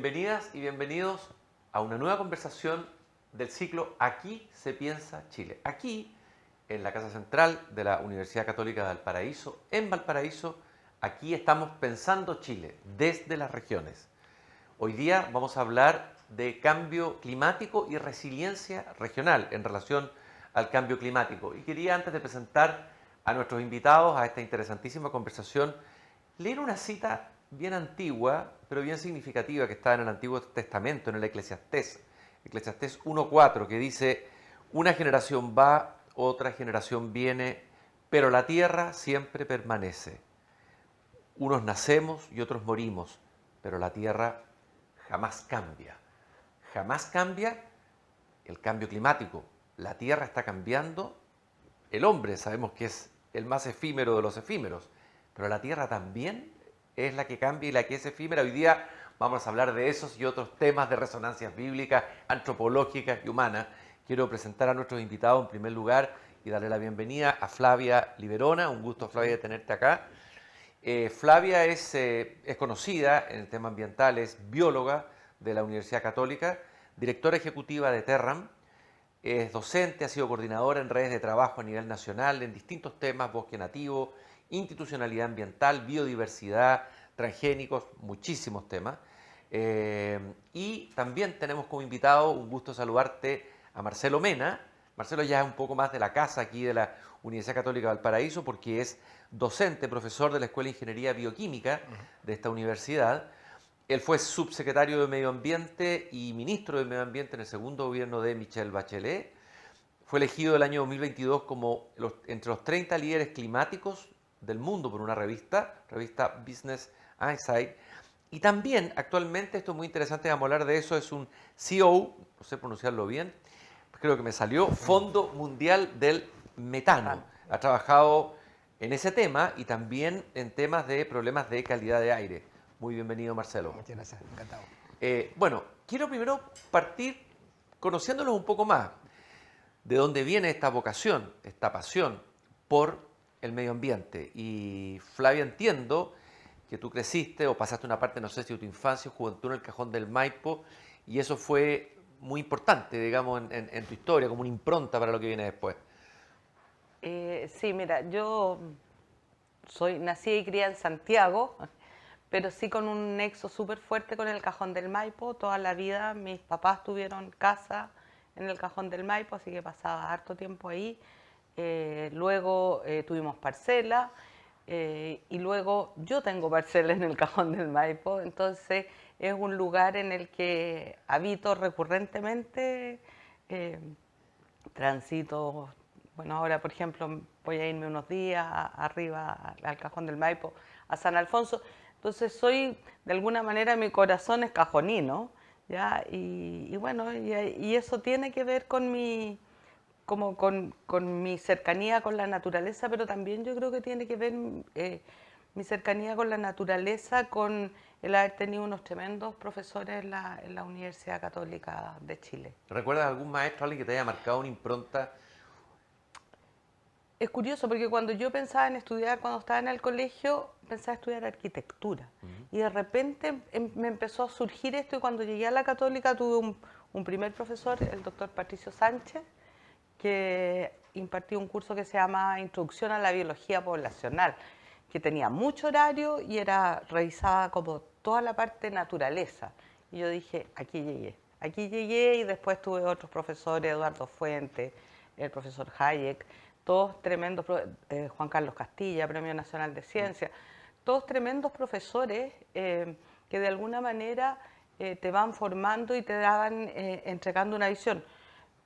Bienvenidas y bienvenidos a una nueva conversación del ciclo Aquí se piensa Chile. Aquí, en la Casa Central de la Universidad Católica de Valparaíso, en Valparaíso, aquí estamos pensando Chile desde las regiones. Hoy día vamos a hablar de cambio climático y resiliencia regional en relación al cambio climático. Y quería, antes de presentar a nuestros invitados a esta interesantísima conversación, leer una cita bien antigua, pero bien significativa, que está en el Antiguo Testamento, en el Eclesiastés 1:4, que dice: una generación va, otra generación viene, pero la tierra siempre permanece. Unos nacemos y otros morimos, pero la tierra jamás cambia. Jamás cambia el cambio climático. La tierra está cambiando. El hombre sabemos que es el más efímero de los efímeros, pero la tierra también es la que cambia y la que es efímera. Hoy día vamos a hablar de esos y otros temas de resonancias bíblicas, antropológicas y humanas. Quiero presentar a nuestros invitados en primer lugar y darle la bienvenida a Flavia Liberona. Un gusto, Flavia, de tenerte acá. Flavia es conocida en el tema ambiental, es bióloga de la Universidad Católica, directora ejecutiva de Terram, es docente, ha sido coordinadora en redes de trabajo a nivel nacional en distintos temas: bosque nativo, institucionalidad ambiental, biodiversidad, transgénicos, muchísimos temas. Y también tenemos como invitado, un gusto saludarte, a Marcelo Mena. Marcelo ya es un poco más de la casa aquí de la Universidad Católica de Valparaíso, porque es docente, profesor de la Escuela de Ingeniería Bioquímica de esta universidad. Él fue subsecretario de Medio Ambiente y ministro de Medio Ambiente en el segundo gobierno de Michelle Bachelet. Fue elegido el año 2022 como entre los 30 líderes climáticos del mundo por una revista Business Insight. Y también, actualmente, esto es muy interesante, vamos a hablar de eso, es un CEO, no sé pronunciarlo bien, creo que me salió, Fondo Mundial del Metano. Ha trabajado en ese tema y también en temas de problemas de calidad de aire. Muy bienvenido, Marcelo. Muchas gracias, encantado. Bueno, quiero primero partir conociéndolos un poco más. ¿De dónde viene esta vocación, esta pasión por el medio ambiente? Y Flavia, entiendo que tú creciste o pasaste una parte, no sé si de tu infancia o juventud, en el Cajón del Maipo, y eso fue muy importante, digamos, en tu historia, como una impronta para lo que viene después. Sí, mira, yo nací y criada en Santiago, pero sí con un nexo súper fuerte con el Cajón del Maipo. Toda la vida mis papás tuvieron casa en el Cajón del Maipo, así que pasaba harto tiempo ahí. Luego tuvimos parcela, y luego yo tengo parcela en el Cajón del Maipo, entonces es un lugar en el que habito recurrentemente, transito. Bueno, ahora por ejemplo voy a irme unos días arriba al Cajón del Maipo, a San Alfonso. Entonces soy, de alguna manera, mi corazón es cajonino, ¿ya? Y bueno, y eso tiene que ver con con mi cercanía con la naturaleza, pero también yo creo que tiene que ver mi cercanía con la naturaleza con el haber tenido unos tremendos profesores en la Universidad Católica de Chile. ¿Recuerdas algún maestro, alguien que te haya marcado una impronta? Es curioso porque cuando yo pensaba en estudiar, cuando estaba en el colegio, pensaba estudiar arquitectura. Y de repente me empezó a surgir esto, y cuando llegué a la Católica tuve un primer profesor, el doctor Patricio Sánchez, que impartió un curso que se llama Introducción a la Biología Poblacional, que tenía mucho horario y revisaba como toda la parte naturaleza. Y yo dije, aquí llegué, y después tuve otros profesores, Eduardo Fuentes, el profesor Hayek, todos tremendos, Juan Carlos Castilla, Premio Nacional de Ciencias, todos tremendos profesores que de alguna manera te van formando y te van entregando una visión.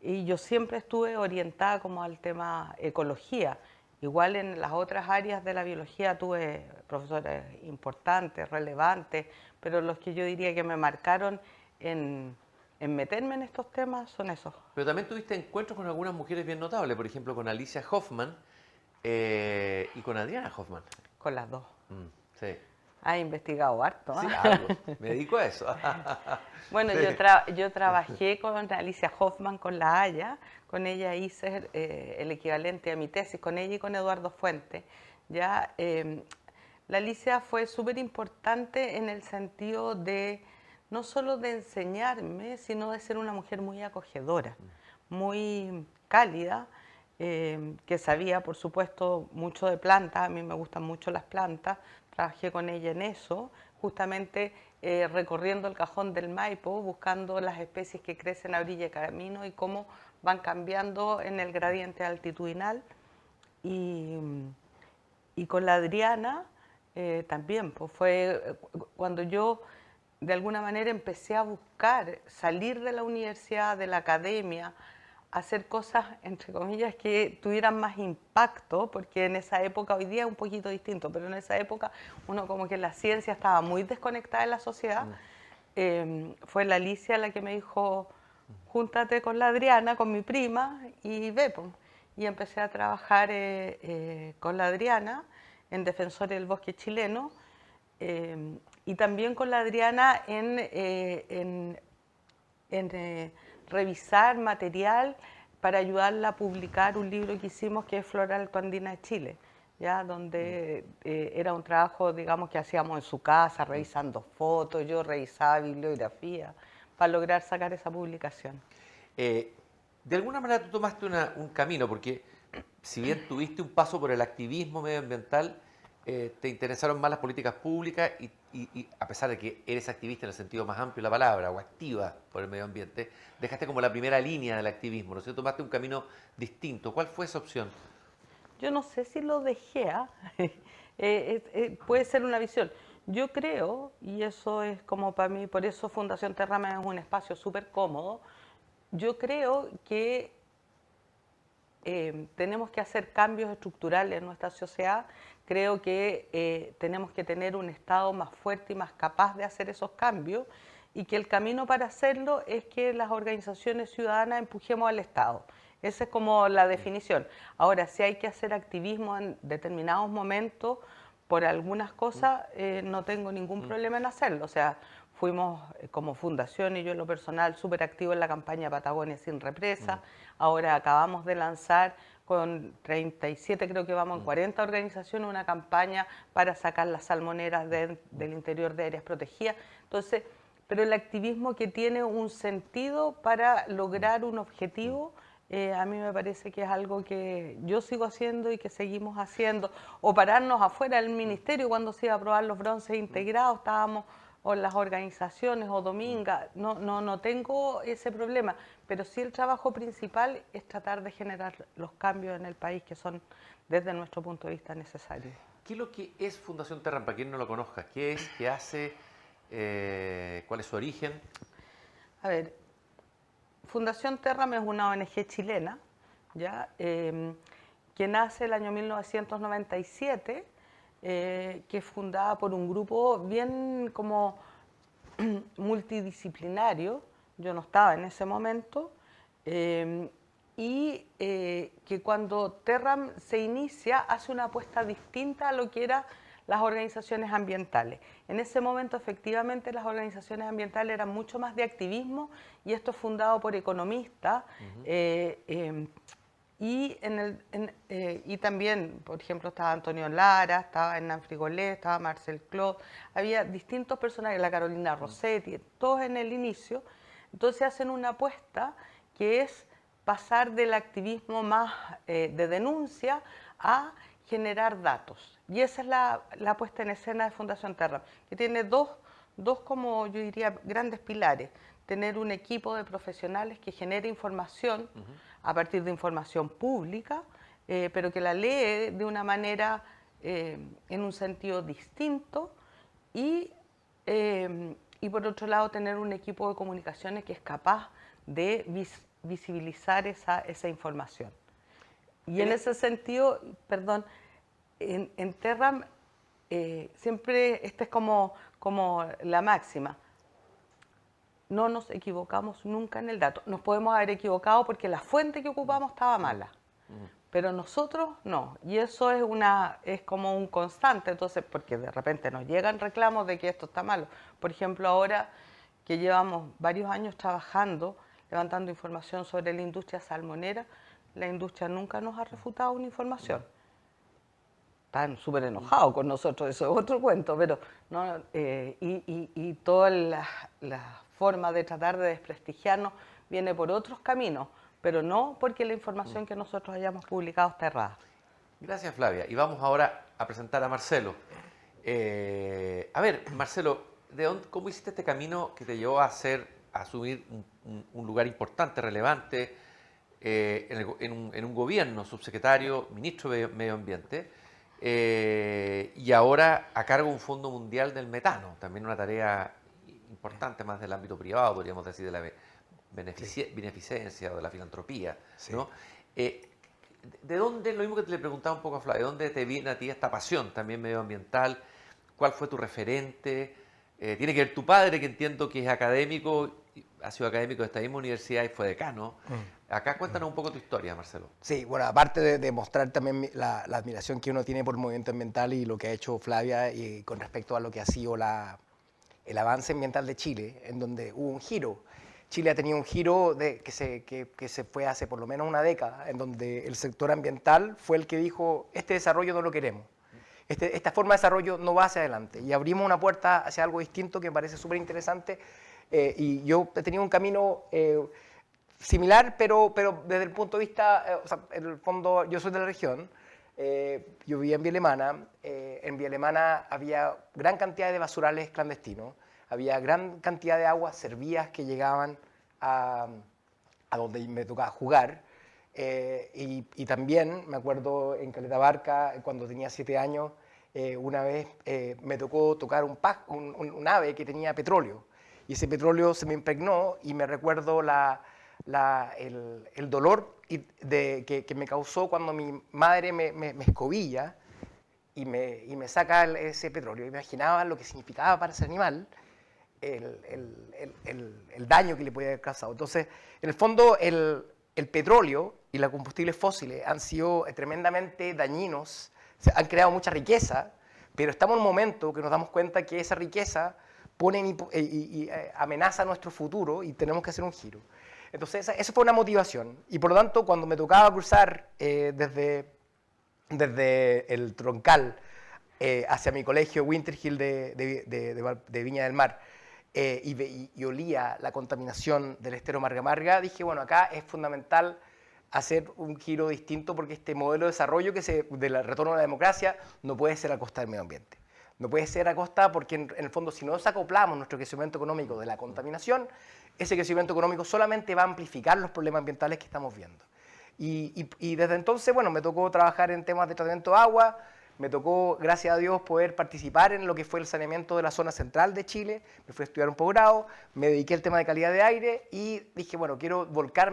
Y yo siempre estuve orientada como al tema ecología. Igual en las otras áreas de la biología tuve profesores importantes, relevantes, pero los que yo diría que me marcaron en meterme en estos temas son esos. Pero también tuviste encuentros con algunas mujeres bien notables, por ejemplo, con Alicia Hoffman y con Adriana Hoffman. Con las dos. Sí. Has investigado harto, ¿eh? Sí, algo. Me dedico a eso. Bueno, Sí. yo trabajé con Alicia Hoffman, con La Haya. Con ella hice el equivalente a mi tesis, con ella y con Eduardo Fuentes. ¿Ya? La Alicia fue súper importante en el sentido de no solo de enseñarme, sino de ser una mujer muy acogedora, muy cálida, que sabía, por supuesto, mucho de plantas. A mí me gustan mucho las plantas, trabajé con ella en eso, justamente recorriendo el cajón del Maipo, buscando las especies que crecen a orilla de camino y cómo van cambiando en el gradiente altitudinal. Y, y con la Adriana también, pues fue cuando yo de alguna manera empecé a buscar salir de la universidad, de la academia, hacer cosas, entre comillas, que tuvieran más impacto, porque en esa época, hoy día es un poquito distinto, pero en esa época uno como que la ciencia estaba muy desconectada de la sociedad. Fue la Alicia la que me dijo, júntate con la Adriana, con mi prima, y ve, pues. Y empecé a trabajar con la Adriana en Defensores del Bosque Chileno, y también con la Adriana en revisar material para ayudarla a publicar un libro que hicimos que es Flora Altoandina de Chile, ¿ya? Donde era un trabajo, digamos, que hacíamos en su casa, revisando fotos, yo revisaba bibliografía, para lograr sacar esa publicación. De alguna manera tú tomaste un camino, porque si bien tuviste un paso por el activismo medioambiental, te interesaron más las políticas públicas y a pesar de que eres activista en el sentido más amplio de la palabra, o activa por el medio ambiente, dejaste como la primera línea del activismo, ¿no es cierto? Tomaste un camino distinto. ¿Cuál fue esa opción? Yo no sé si lo dejé, ¿ah? Puede ser una visión. Yo creo, y eso es como para mí, por eso Fundación Terrama es un espacio súper cómodo, yo creo que tenemos que hacer cambios estructurales en nuestra sociedad. Creo que tenemos que tener un Estado más fuerte y más capaz de hacer esos cambios y que el camino para hacerlo es que las organizaciones ciudadanas empujemos al Estado. Esa es como la definición. Ahora, si hay que hacer activismo en determinados momentos por algunas cosas, no tengo ningún problema en hacerlo. O sea, fuimos como fundación y yo en lo personal súper activo en la campaña Patagonia sin represa. Ahora acabamos de lanzar con 37, creo que vamos en 40 organizaciones, una campaña para sacar las salmoneras del interior de áreas protegidas. Entonces, pero el activismo que tiene un sentido para lograr un objetivo, a mí me parece que es algo que yo sigo haciendo y que seguimos haciendo. O pararnos afuera del ministerio cuando se iba a aprobar los bronces integrados, estábamos o las organizaciones o domingas, no tengo ese problema, pero sí el trabajo principal es tratar de generar los cambios en el país que son desde nuestro punto de vista necesarios. ¿Qué es lo que es Fundación Terram, para quien no lo conozca? ¿Qué es? ¿Qué hace? ¿Cuál es su origen? A ver, Fundación Terram es una ONG chilena, ¿ya? Que nace el año 1997, que es fundada por un grupo bien como multidisciplinario, yo no estaba en ese momento, y que cuando Terram se inicia hace una apuesta distinta a lo que eran las organizaciones ambientales. En ese momento efectivamente las organizaciones ambientales eran mucho más de activismo y esto es fundado por economistas. Y también, por ejemplo, estaba Antonio Lara, estaba Hernán Frigolé, estaba Marcel Clos, había distintos personajes, la Carolina Rossetti, todos en el inicio. Entonces hacen una apuesta que es pasar del activismo más de denuncia a generar datos. Y esa es la puesta en escena de Fundación Terram, que tiene dos como yo diría, grandes pilares. Tener un equipo de profesionales que genere información a partir de información pública, pero que la lee de una manera en un sentido distinto y por otro lado tener un equipo de comunicaciones que es capaz de visibilizar esa información. Y en ese sentido, perdón, en Terram siempre esta es como la máxima. No nos equivocamos nunca en el dato. Nos podemos haber equivocado porque la fuente que ocupamos estaba mala, pero nosotros no. Y eso es como un constante, entonces, porque de repente nos llegan reclamos de que esto está malo. Por ejemplo, ahora que llevamos varios años trabajando, levantando información sobre la industria salmonera, la industria nunca nos ha refutado una información. están súper enojados con nosotros, eso es otro cuento, pero no, y toda la forma de tratar de desprestigiarnos viene por otros caminos, pero no porque la información que nosotros hayamos publicado está errada. Gracias, Flavia. Y vamos ahora a presentar a Marcelo. A ver, Marcelo, ¿cómo hiciste este camino que te llevó a asumir un lugar importante, relevante, en un gobierno, subsecretario, ministro de Medio Ambiente, y ahora a cargo de un Fondo Mundial del Metano, también una tarea importante más del ámbito privado, podríamos decir, de la beneficencia o de la filantropía, Sí. ¿no? ¿De dónde, lo mismo que te le preguntaba un poco a Flavia, de dónde te viene a ti esta pasión también medioambiental? ¿Cuál fue tu referente? Tiene que ver tu padre, que entiendo que es académico, ha sido académico de esta misma universidad y fue decano. Acá cuéntanos un poco tu historia, Marcelo. Sí, bueno, aparte de mostrar también la admiración que uno tiene por el movimiento ambiental y lo que ha hecho Flavia y con respecto a lo que ha sido el avance ambiental de Chile, en donde hubo un giro. Chile ha tenido un giro que se fue hace por lo menos una década, en donde el sector ambiental fue el que dijo, este desarrollo no lo queremos. Esta forma de desarrollo no va hacia adelante. Y abrimos una puerta hacia algo distinto que me parece súper interesante. Y yo he tenido un camino similar, pero desde el punto de vista, o sea, en el fondo yo soy de la región, yo vivía en Villa Alemana. En Villa Alemana había gran cantidad de basurales clandestinos, había gran cantidad de aguas servías que llegaban a donde me tocaba jugar. Y también me acuerdo en Caleta Barca, cuando tenía 7 años, una vez me tocó tocar un ave que tenía petróleo. Y ese petróleo se me impregnó y me recuerdo el dolor que me causó cuando mi madre me escobilla y me saca ese petróleo. Imaginaba lo que significaba para ese animal el daño que le podía haber causado. Entonces, en el fondo, el petróleo y los combustibles fósiles han sido tremendamente dañinos, han creado mucha riqueza, pero estamos en un momento que nos damos cuenta que esa riqueza pone y amenaza nuestro futuro y tenemos que hacer un giro. Entonces, eso fue una motivación. Y por lo tanto, cuando me tocaba cruzar desde el Troncal hacia mi colegio Winter Hill de Viña del Mar, y olía la contaminación del estero Marga Marga, dije, bueno, acá es fundamental hacer un giro distinto porque este modelo de desarrollo del retorno a la democracia no puede ser a costa del medio ambiente. No puede ser a costa porque en el fondo si no nos acoplamos nuestro crecimiento económico de la contaminación, ese crecimiento económico solamente va a amplificar los problemas ambientales que estamos viendo. Y desde entonces, bueno, me tocó trabajar en temas de tratamiento de agua, me tocó, gracias a Dios, poder participar en lo que fue el saneamiento de la zona central de Chile, me fui a estudiar un posgrado, me dediqué al tema de calidad de aire y dije, bueno, quiero volcar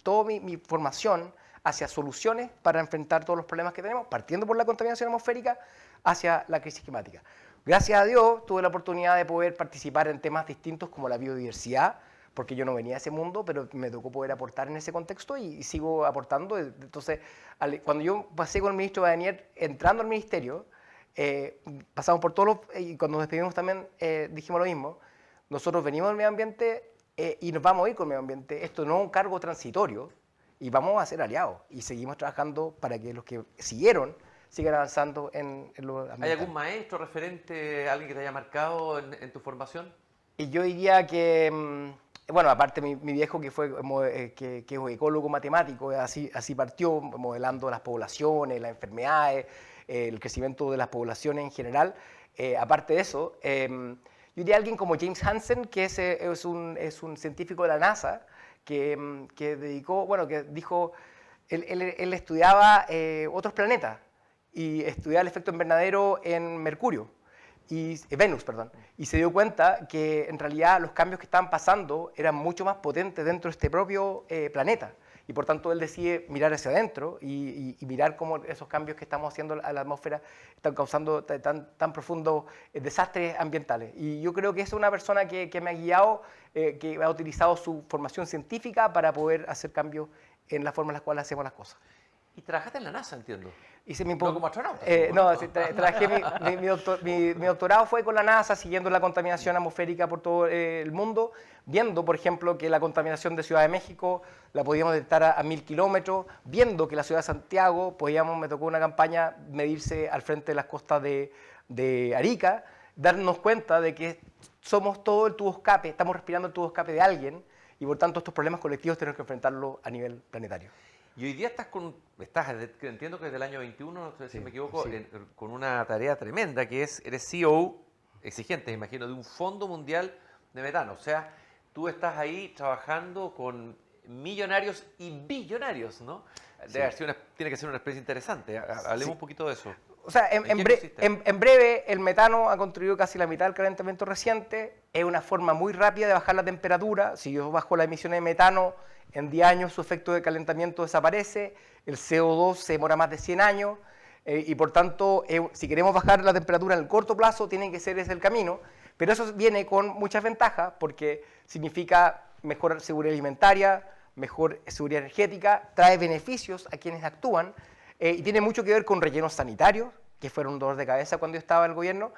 toda mi formación hacia soluciones para enfrentar todos los problemas que tenemos, partiendo por la contaminación atmosférica hacia la crisis climática. Gracias a Dios tuve la oportunidad de poder participar en temas distintos como la biodiversidad, porque yo no venía de ese mundo, pero me tocó poder aportar en ese contexto y sigo aportando. Entonces, cuando yo pasé con el ministro Badenier, entrando al ministerio, pasamos por todos y cuando nos despedimos también dijimos lo mismo, nosotros venimos del medio ambiente y nos vamos a ir con el medio ambiente, esto no es un cargo transitorio y vamos a ser aliados y seguimos trabajando para que los que siguieron sigan avanzando en lo ambiental. ¿Hay algún maestro, referente, alguien que te haya marcado en tu formación? Y yo diría que, bueno, aparte mi viejo que es ecólogo matemático, así partió modelando las poblaciones, las enfermedades, el crecimiento de las poblaciones en general. Aparte de eso, yo diría alguien como James Hansen, que es un científico de la NASA, que dedicó, bueno, que dijo, él estudiaba otros planetas y estudiaba el efecto invernadero en Mercurio. Venus, perdón, y se dio cuenta que en realidad los cambios que estaban pasando eran mucho más potentes dentro de este propio planeta, y por tanto él decide mirar hacia adentro y mirar cómo esos cambios que estamos haciendo a la atmósfera están causando tan profundos desastres ambientales. Y yo creo que es una persona que me ha guiado, que ha utilizado su formación científica para poder hacer cambios en la forma en la cual hacemos las cosas. Y trabajaste en la NASA, entiendo. Hice mi No como astronauta. no, sí, trabajé mi doctorado fue con la NASA, siguiendo la contaminación atmosférica por todo el mundo, viendo, por ejemplo, que la contaminación de Ciudad de México la podíamos detectar a 1000 kilómetros, viendo que la ciudad de Santiago, me tocó una campaña medirse al frente de las costas de Arica, darnos cuenta de que somos todo el tubo escape, estamos respirando el tubo escape de alguien, y por tanto estos problemas colectivos tenemos que enfrentarlos a nivel planetario. Y hoy día entiendo que desde el año 21, no sé si me equivoco, sí. con una tarea tremenda que eres CEO exigente, imagino, de un fondo mundial de metano. O sea, tú estás ahí trabajando con millonarios y billonarios, ¿no? Tiene que ser una experiencia interesante. Hablemos un poquito de eso. O sea, en breve, el metano ha contribuido casi la mitad del calentamiento reciente. Es una forma muy rápida de bajar la temperatura. Si yo bajo la emisión de metano, en 10 años su efecto de calentamiento desaparece. El CO2 se demora más de 100 años. Y por tanto, si queremos bajar la temperatura en el corto plazo, tiene que ser ese el camino. Pero eso viene con muchas ventajas, porque significa mejor seguridad alimentaria, mejor seguridad energética, trae beneficios a quienes actúan. Y tiene mucho que ver con rellenos sanitarios, que fueron un dolor de cabeza cuando yo estaba en el gobierno,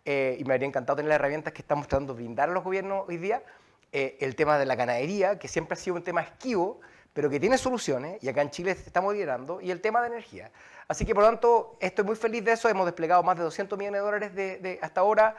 y me habría encantado tener las herramientas que estamos tratando de brindar a los gobiernos hoy día. El tema de la ganadería, que siempre ha sido un tema esquivo, pero que tiene soluciones, y acá en Chile estamos liderando, y el tema de energía. Así que, por lo tanto, estoy muy feliz de eso. Hemos desplegado más de 200 millones de dólares hasta ahora.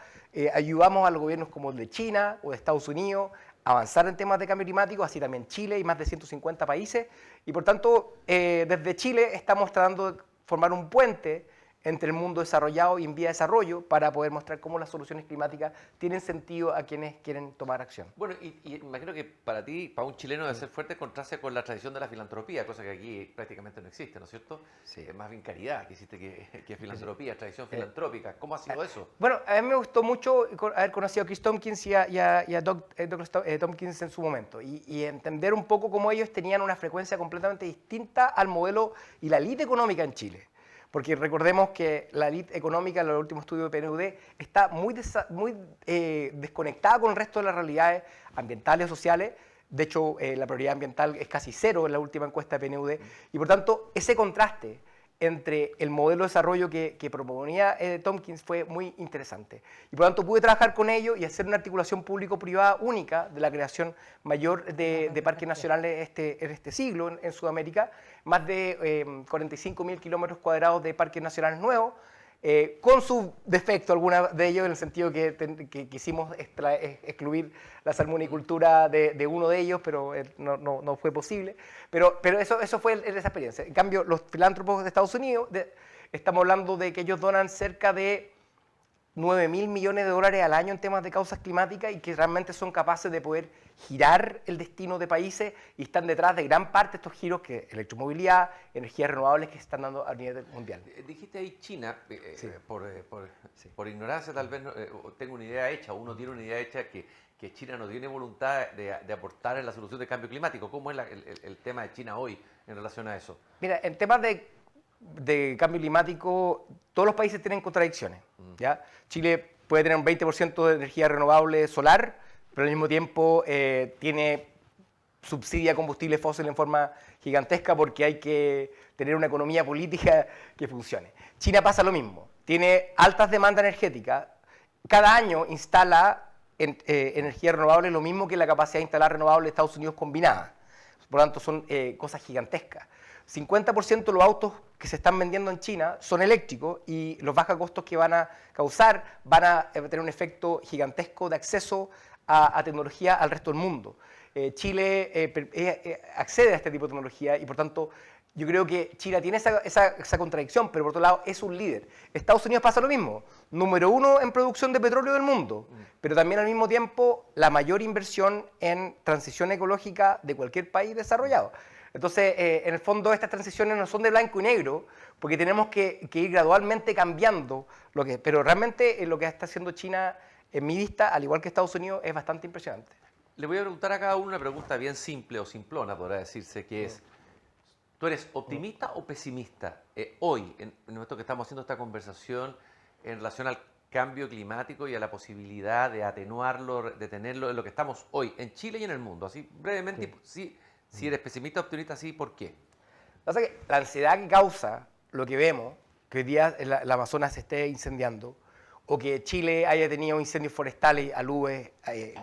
Ayudamos a los gobiernos como el de China o de Estados Unidos a avanzar en temas de cambio climático, así también Chile y más de 150 países. Y, por tanto, desde Chile estamos tratando de formar un puente entre el mundo desarrollado y en vía de desarrollo para poder mostrar cómo las soluciones climáticas tienen sentido a quienes quieren tomar acción. Bueno, y imagino que para ti, para un chileno, debe ser fuerte encontrarse con la tradición de la filantropía, cosa que aquí prácticamente no existe, ¿no es cierto? Sí. Es más bien caridad que existe que filantropía, tradición filantrópica. ¿Cómo ha sido eso? Bueno, a mí me gustó mucho haber conocido a Chris Tompkins y a Douglas Tompkins en su momento y entender un poco cómo ellos tenían una frecuencia completamente distinta al modelo y la élite económica en Chile. Porque recordemos que la élite económica, en el último estudio de PNUD, está muy desconectada con el resto de las realidades ambientales o sociales. De hecho, la prioridad ambiental es casi cero en la última encuesta de PNUD. Y por tanto, ese contraste entre el modelo de desarrollo que proponía Tompkins fue muy interesante. Y por tanto pude trabajar con ellos y hacer una articulación público-privada única de la creación mayor de parques nacionales en este siglo en Sudamérica, más de 45.000 kilómetros cuadrados de parques nacionales nuevos, con su defecto, algunos de ellos, en el sentido que quisimos excluir la salmonicultura de uno de ellos, pero no fue posible. Pero eso fue esa experiencia. En cambio, los filántropos de Estados Unidos, estamos hablando de que ellos donan cerca de 9.000 millones de dólares al año en temas de causas climáticas y que realmente son capaces de poder girar el destino de países y están detrás de gran parte de estos giros que electromovilidad, energías renovables que se están dando a nivel mundial. Dijiste ahí China, Sí. por ignorancia tal vez tengo una idea hecha, uno tiene una idea hecha que China no tiene voluntad de aportar en la solución del cambio climático. ¿Cómo es el tema de China hoy en relación a eso? Mira, en temas de cambio climático, todos los países tienen contradicciones. ¿Ya? Chile puede tener un 20% de energía renovable solar, pero al mismo tiempo subsidia combustibles fósiles en forma gigantesca porque hay que tener una economía política que funcione. China pasa lo mismo, tiene altas demandas energéticas, cada año instala energía renovable lo mismo que la capacidad de instalar renovables de Estados Unidos combinada. Por lo tanto, son cosas gigantescas. 50% de los autos que se están vendiendo en China son eléctricos y los bajos costos que van a causar van a tener un efecto gigantesco de acceso a tecnología al resto del mundo. Chile accede a este tipo de tecnología y por tanto yo creo que China tiene esa contradicción, pero por otro lado es un líder. Estados Unidos pasa lo mismo, número 1 en producción de petróleo del mundo, pero también al mismo tiempo la mayor inversión en transición ecológica de cualquier país desarrollado. Entonces, en el fondo, estas transiciones no son de blanco y negro, porque tenemos que ir gradualmente cambiando, pero realmente lo que está haciendo China, en mi vista, al igual que Estados Unidos, es bastante impresionante. Le voy a preguntar a cada uno una pregunta bien simple o simplona, podrá decirse, que es, ¿tú eres optimista o pesimista hoy, en el momento que estamos haciendo esta conversación, en relación al cambio climático y a la posibilidad de atenuarlo, detenerlo en lo que estamos hoy, en Chile y en el mundo? Así, brevemente, si eres pesimista o optimista, sí, ¿por qué? Pasa que la ansiedad que causa lo que vemos, que hoy día la Amazonas se esté incendiando, o que Chile haya tenido incendios forestales, aludes,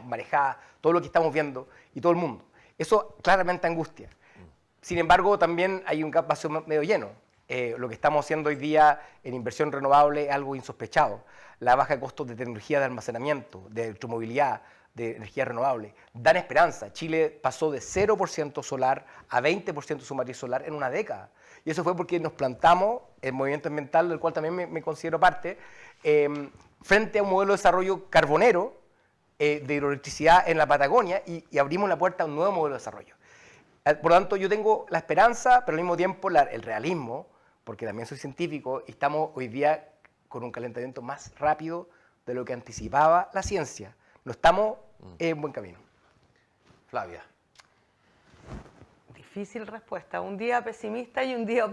marejadas, todo lo que estamos viendo, y todo el mundo. Eso claramente angustia. Sin embargo, también hay un vaso medio lleno. Lo que estamos haciendo hoy día en inversión renovable es algo insospechado. La baja de costos de tecnología de almacenamiento, de electromovilidad, de energía renovable, dan esperanza. Chile pasó de 0% solar a 20% de su matriz solar en una década. Y eso fue porque nos plantamos, el movimiento ambiental, del cual también me considero parte, frente a un modelo de desarrollo carbonero de hidroelectricidad en la Patagonia y abrimos la puerta a un nuevo modelo de desarrollo. Por lo tanto, yo tengo la esperanza, pero al mismo tiempo el realismo, porque también soy científico y estamos hoy día con un calentamiento más rápido de lo que anticipaba la ciencia. No estamos en buen camino. Flavia. Difícil respuesta. Un día pesimista y un día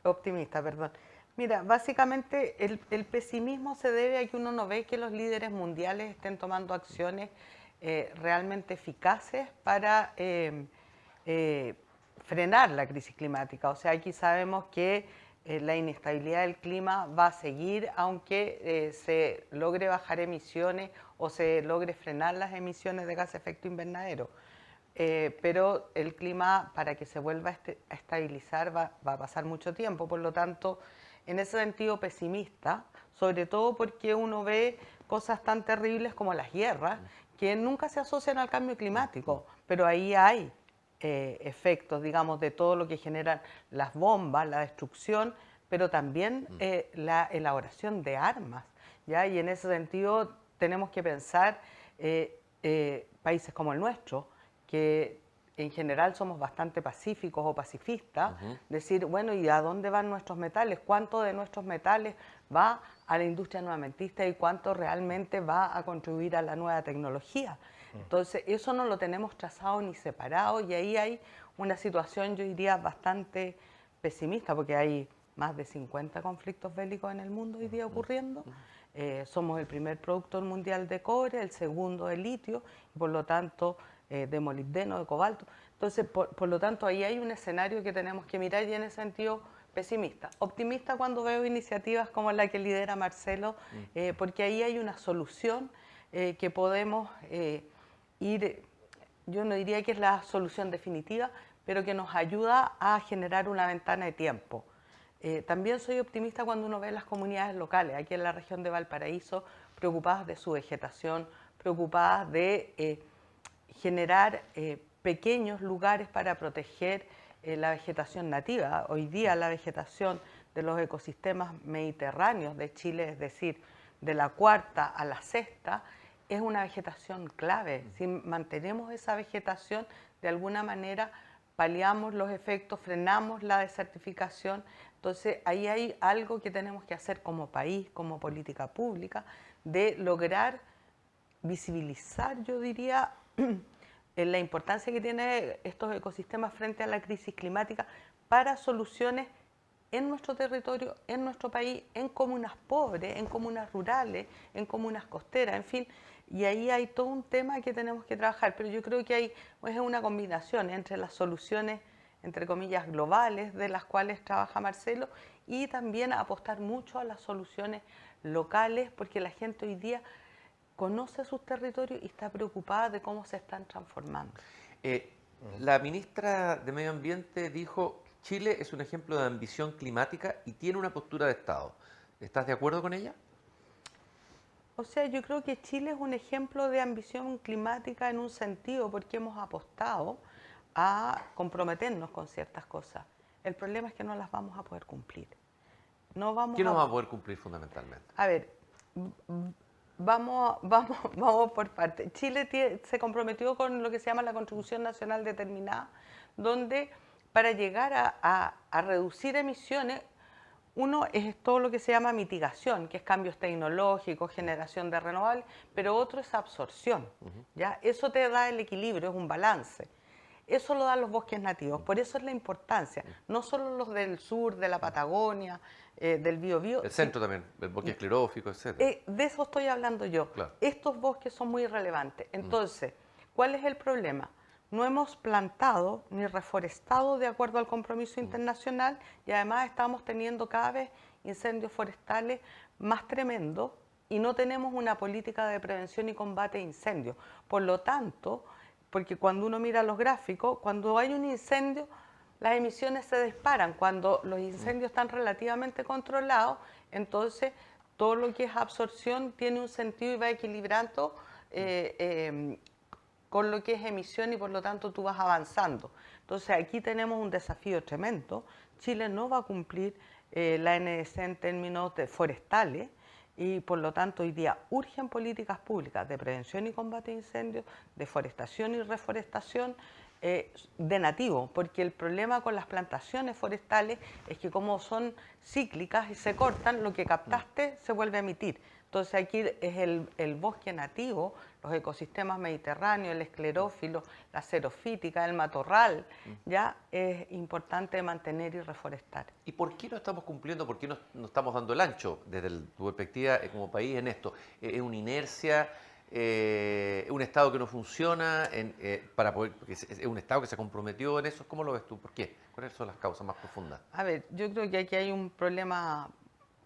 optimista, perdón. Mira, básicamente el pesimismo se debe a que uno no ve que los líderes mundiales estén tomando acciones realmente eficaces para frenar la crisis climática. O sea, aquí sabemos que la inestabilidad del clima va a seguir aunque se logre bajar emisiones o se logre frenar las emisiones de gas de efecto invernadero. Pero el clima, para que se vuelva a estabilizar, va a pasar mucho tiempo. Por lo tanto, en ese sentido pesimista, sobre todo porque uno ve cosas tan terribles como las guerras, que nunca se asocian al cambio climático, pero ahí hay efectos, digamos, de todo lo que generan las bombas, la destrucción, pero también la elaboración de armas, ¿ya? Y en ese sentido tenemos que pensar países como el nuestro, que en general somos bastante pacíficos o pacifistas, decir, bueno, ¿y a dónde van nuestros metales? ¿Cuánto de nuestros metales va a la industria armamentista y cuánto realmente va a contribuir a la nueva tecnología? Entonces, eso no lo tenemos trazado ni separado y ahí hay una situación, yo diría, bastante pesimista, porque hay más de 50 conflictos bélicos en el mundo hoy día ocurriendo. Somos el primer productor mundial de cobre, el segundo de litio, y por lo tanto de molibdeno, de cobalto. Entonces, por lo tanto, ahí hay un escenario que tenemos que mirar y en ese sentido pesimista. Optimista cuando veo iniciativas como la que lidera Marcelo, porque ahí hay una solución que podemos ir, yo no diría que es la solución definitiva, pero que nos ayuda a generar una ventana de tiempo. También soy optimista cuando uno ve las comunidades locales, aquí en la región de Valparaíso, preocupadas de su vegetación, preocupadas de generar pequeños lugares para proteger la vegetación nativa. Hoy día la vegetación de los ecosistemas mediterráneos de Chile, es decir, de la cuarta a la sexta, es una vegetación clave. Si mantenemos esa vegetación, de alguna manera paliamos los efectos, frenamos la desertificación. Entonces, ahí hay algo que tenemos que hacer como país, como política pública, de lograr visibilizar, yo diría, la importancia que tienen estos ecosistemas frente a la crisis climática para soluciones en nuestro territorio, en nuestro país, en comunas pobres, en comunas rurales, en comunas costeras, en fin. Y ahí hay todo un tema que tenemos que trabajar, pero yo creo que es una combinación entre las soluciones, entre comillas, globales, de las cuales trabaja Marcelo, y también apostar mucho a las soluciones locales, porque la gente hoy día conoce sus territorios y está preocupada de cómo se están transformando. La ministra de Medio Ambiente dijo, Chile es un ejemplo de ambición climática y tiene una postura de Estado. ¿Estás de acuerdo con ella? O sea, yo creo que Chile es un ejemplo de ambición climática en un sentido, porque hemos apostado a comprometernos con ciertas cosas. El problema es que no las vamos a poder cumplir. ¿Qué no vamos a poder cumplir fundamentalmente? A ver, vamos por partes. Chile se comprometió con lo que se llama la Contribución Nacional Determinada, donde para llegar a reducir emisiones, uno es todo lo que se llama mitigación, que es cambios tecnológicos, generación de renovables, pero otro es absorción. ¿Ya? Eso te da el equilibrio, es un balance. Eso lo dan los bosques nativos, por eso es la importancia, no solo los del sur, de la Patagonia, del Biobío. El centro también, el bosque esclerófico, etc. De eso estoy hablando yo. Claro. Estos bosques son muy relevantes. Entonces, ¿cuál es el problema? no hemos plantado ni reforestado de acuerdo al compromiso internacional y además estamos teniendo cada vez incendios forestales más tremendos y no tenemos una política de prevención y combate de incendios. Por lo tanto, porque cuando uno mira los gráficos, cuando hay un incendio, las emisiones se disparan. Cuando los incendios están relativamente controlados, entonces todo lo que es absorción tiene un sentido y va equilibrando con lo que es emisión y por lo tanto tú vas avanzando. Entonces aquí tenemos un desafío tremendo. Chile no va a cumplir la NDC en términos forestales y por lo tanto hoy día urgen políticas públicas de prevención y combate de incendios, de forestación y reforestación de nativo, porque el problema con las plantaciones forestales es que como son cíclicas y se cortan, lo que captaste se vuelve a emitir. Entonces aquí es el bosque nativo, los ecosistemas mediterráneos, el esclerófilo, la xerofítica, el matorral, ya es importante mantener y reforestar. ¿Y por qué no estamos cumpliendo, por qué no estamos dando el ancho desde tu perspectiva como país en esto? ¿Es una inercia? ¿Un Estado que no funciona para poder, porque es un Estado que se comprometió en eso? ¿Cómo lo ves tú? ¿Por qué? ¿Cuáles son las causas más profundas? A ver, yo creo que aquí hay un problema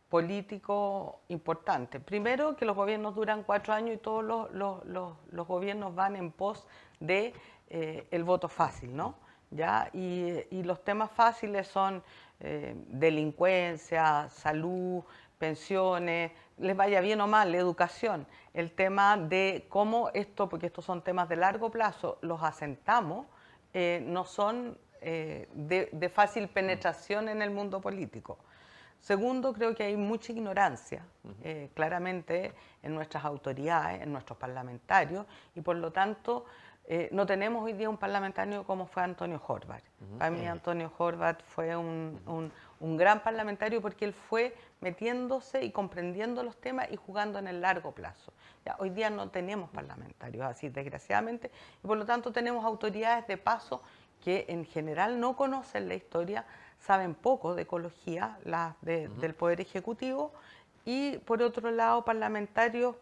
político importante. Primero, que los gobiernos duran 4 años y todos los gobiernos van en pos de el voto fácil, ¿no? ¿Ya? Y los temas fáciles son delincuencia, salud, pensiones, les vaya bien o mal, la educación. El tema de cómo esto, porque estos son temas de largo plazo, los asentamos, no son de fácil penetración en el mundo político. Segundo, creo que hay mucha ignorancia, claramente, en nuestras autoridades, en nuestros parlamentarios, y por lo tanto no tenemos hoy día un parlamentario como fue Antonio Horvath. Para mí Antonio Horvath fue un gran parlamentario porque él fue metiéndose y comprendiendo los temas y jugando en el largo plazo. Ya, hoy día no tenemos parlamentarios así, desgraciadamente, y por lo tanto tenemos autoridades de paso que en general no conocen la historia, saben poco de ecología, del Poder Ejecutivo, y por otro lado parlamentarios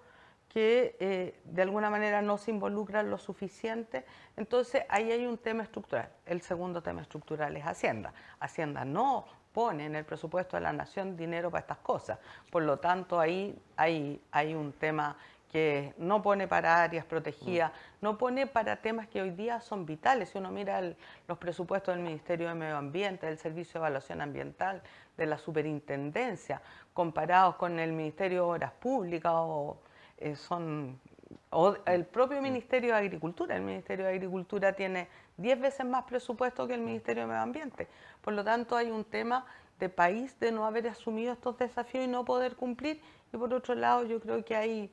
que de alguna manera no se involucran lo suficiente. Entonces ahí hay un tema estructural. El segundo tema estructural es Hacienda. Hacienda no pone en el presupuesto de la Nación dinero para estas cosas. Por lo tanto ahí hay un tema que no pone para áreas protegidas, no pone para temas que hoy día son vitales. Si uno mira los presupuestos del Ministerio de Medio Ambiente, del Servicio de Evaluación Ambiental, de la Superintendencia, comparados con el Ministerio de Obras Públicas o el propio Ministerio de Agricultura. El Ministerio de Agricultura tiene 10 veces más presupuesto que el Ministerio de Medio Ambiente. Por lo tanto, hay un tema de país de no haber asumido estos desafíos y no poder cumplir. Y por otro lado, yo creo que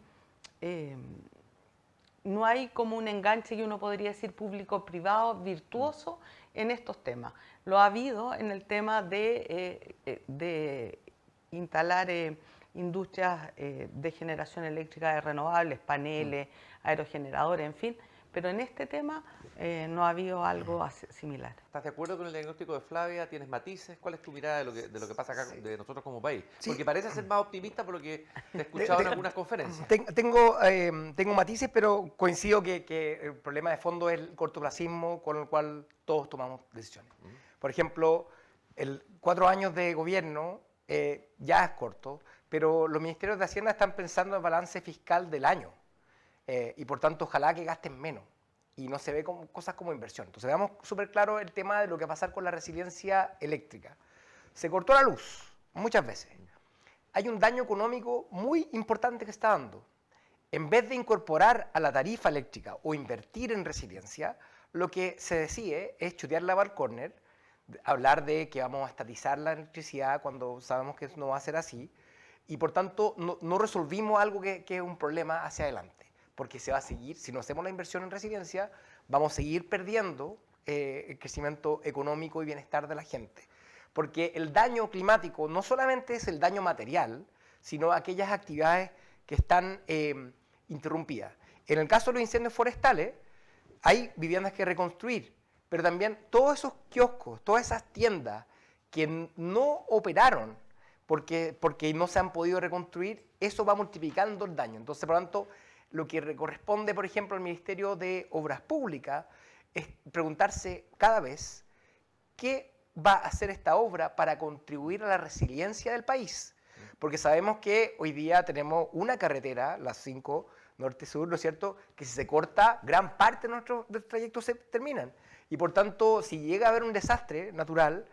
no hay como un enganche que uno podría decir público-privado virtuoso en estos temas. Lo ha habido en el tema de instalar industrias de generación eléctrica de renovables, paneles, aerogeneradores, en fin, pero en este tema no ha habido algo similar. ¿Estás de acuerdo con el diagnóstico de Flavia? ¿Tienes matices? ¿Cuál es tu mirada de lo que pasa acá, de nosotros como país? Sí. Porque parece ser más optimista por lo que te he escuchado en algunas conferencias. Tengo matices, pero coincido que el problema de fondo es el cortoplacismo con el cual todos tomamos decisiones. Por ejemplo, 4 años de gobierno ya es corto, pero los ministerios de Hacienda están pensando en el balance fiscal del año y por tanto ojalá que gasten menos y no se ve como cosas como inversión. Entonces veamos súper claro el tema de lo que va a pasar con la resiliencia eléctrica. Se cortó la luz muchas veces. Hay un daño económico muy importante que está dando. En vez de incorporar a la tarifa eléctrica o invertir en resiliencia, lo que se decide es chutear la Val Corner, hablar de que vamos a estatizar la electricidad cuando sabemos que eso no va a ser así, y por tanto no resolvimos algo que es un problema hacia adelante, porque se va a seguir, si no hacemos la inversión en resiliencia, vamos a seguir perdiendo el crecimiento económico y bienestar de la gente. Porque el daño climático no solamente es el daño material, sino aquellas actividades que están interrumpidas. En el caso de los incendios forestales, hay viviendas que reconstruir, pero también todos esos kioscos, todas esas tiendas que no operaron porque no se han podido reconstruir, eso va multiplicando el daño. Entonces, por lo tanto, lo que corresponde, por ejemplo, al Ministerio de Obras Públicas es preguntarse cada vez qué va a hacer esta obra para contribuir a la resiliencia del país. Porque sabemos que hoy día tenemos una carretera, la 5 norte-sur, ¿no es cierto?, que si se corta, gran parte de nuestros trayectos se terminan. Y por tanto, si llega a haber un desastre natural,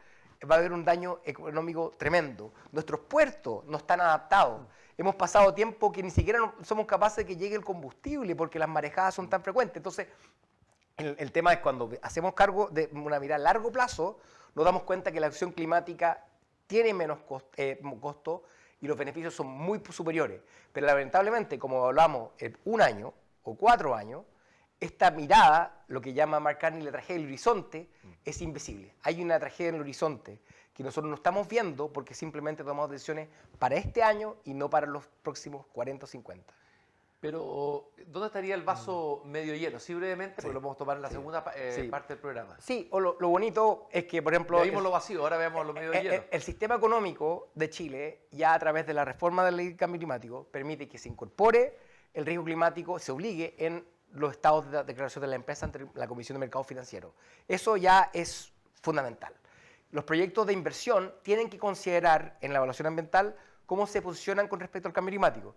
va a haber un daño económico tremendo. Nuestros puertos no están adaptados. Hemos pasado tiempo que ni siquiera somos capaces de que llegue el combustible porque las marejadas son tan frecuentes. Entonces, el tema es cuando hacemos cargo de una mirada a largo plazo, nos damos cuenta que la acción climática tiene menos costo y los beneficios son muy superiores. Pero lamentablemente, como hablamos en un año o 4 años, esta mirada, lo que llama Mark Carney la tragedia del horizonte, es invisible. Hay una tragedia en el horizonte que nosotros no estamos viendo porque simplemente tomamos decisiones para este año y no para los próximos 40 o 50. Pero, ¿dónde estaría el vaso medio lleno? Sí, brevemente, porque lo vamos a tomar en la segunda parte del programa. Sí, o lo bonito es que, por ejemplo... Ya vimos lo vacío, ahora veamos lo medio lleno. El sistema económico de Chile, ya a través de la reforma de la ley de cambio climático, permite que se incorpore el riesgo climático, se obligue en los estados de declaración de la empresa ante la Comisión de Mercado Financiero. Eso ya es fundamental. Los proyectos de inversión tienen que considerar en la evaluación ambiental cómo se posicionan con respecto al cambio climático.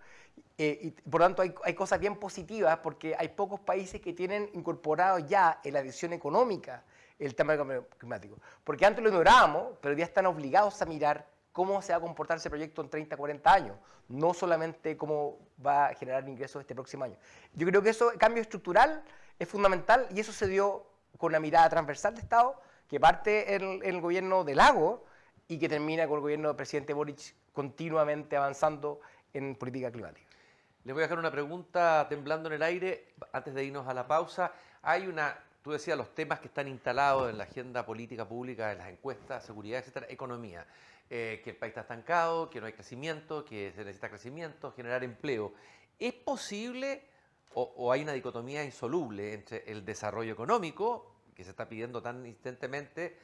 Y por lo tanto hay cosas bien positivas porque hay pocos países que tienen incorporado ya en la visión económica el tema del cambio climático. Porque antes lo ignorábamos, pero ya están obligados a mirar cómo se va a comportar ese proyecto en 30, 40 años, no solamente cómo va a generar ingresos este próximo año. Yo creo que eso, el cambio estructural, es fundamental y eso se dio con una mirada transversal de Estado que parte en el gobierno de Lagos y que termina con el gobierno del presidente Boric continuamente avanzando en política climática. Les voy a dejar una pregunta temblando en el aire antes de irnos a la pausa. Tú decías los temas que están instalados en la agenda política pública, en las encuestas, seguridad, etcétera, economía. Que el país está estancado, que no hay crecimiento, que se necesita crecimiento, generar empleo. ¿Es posible o hay una dicotomía insoluble entre el desarrollo económico, que se está pidiendo tan insistentemente,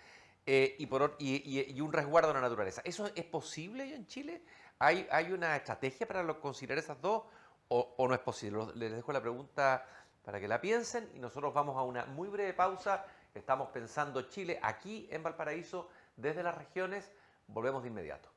y un resguardo de la naturaleza? ¿Eso es posible en Chile? ¿Hay una estrategia para conciliar esas dos o no es posible? Les dejo la pregunta para que la piensen y nosotros vamos a una muy breve pausa. Estamos pensando Chile aquí en Valparaíso, desde las regiones. Volvemos de inmediato.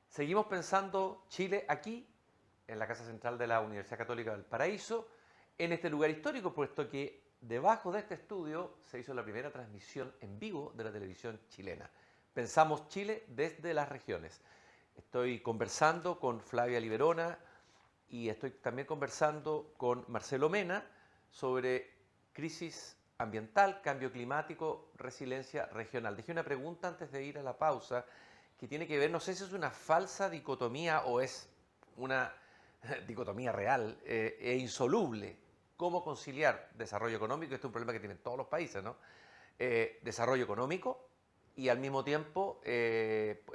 Seguimos pensando Chile aquí, en la Casa Central de la Universidad Católica del Paraíso, en este lugar histórico, puesto que debajo de este estudio se hizo la primera transmisión en vivo de la televisión chilena. Pensamos Chile desde las regiones. Estoy conversando con Flavia Liberona y estoy también conversando con Marcelo Mena sobre crisis ambiental, cambio climático, resiliencia regional. Dejé una pregunta antes de ir a la pausa que tiene que ver, no sé si es una falsa dicotomía o es una dicotomía real e insoluble. ¿Cómo conciliar desarrollo económico? Este es un problema que tienen todos los países, ¿no? Desarrollo económico y al mismo tiempo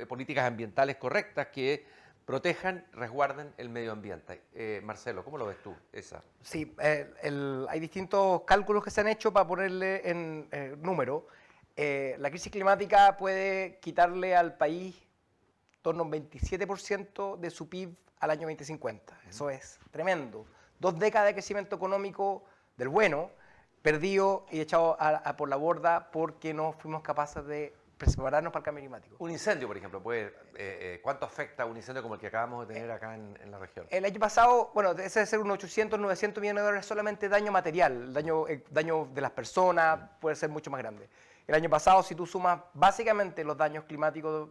políticas ambientales correctas que protejan, resguarden el medio ambiente. Marcelo, ¿cómo lo ves tú esa? Sí, hay distintos cálculos que se han hecho para ponerle en número. La crisis climática puede quitarle al país en torno a un 27% de su PIB al año 2050. Eso es tremendo. 2 décadas de crecimiento económico del bueno, perdido y echado por la borda porque no fuimos capaces de prepararnos para el cambio climático. Un incendio, por ejemplo, ¿cuánto afecta un incendio como el que acabamos de tener acá en la región? El año pasado, bueno, ese debe ser unos 800, 900 millones de dólares solamente daño material. Daño de las personas puede ser mucho más grande. El año pasado, si tú sumas básicamente los daños climáticos,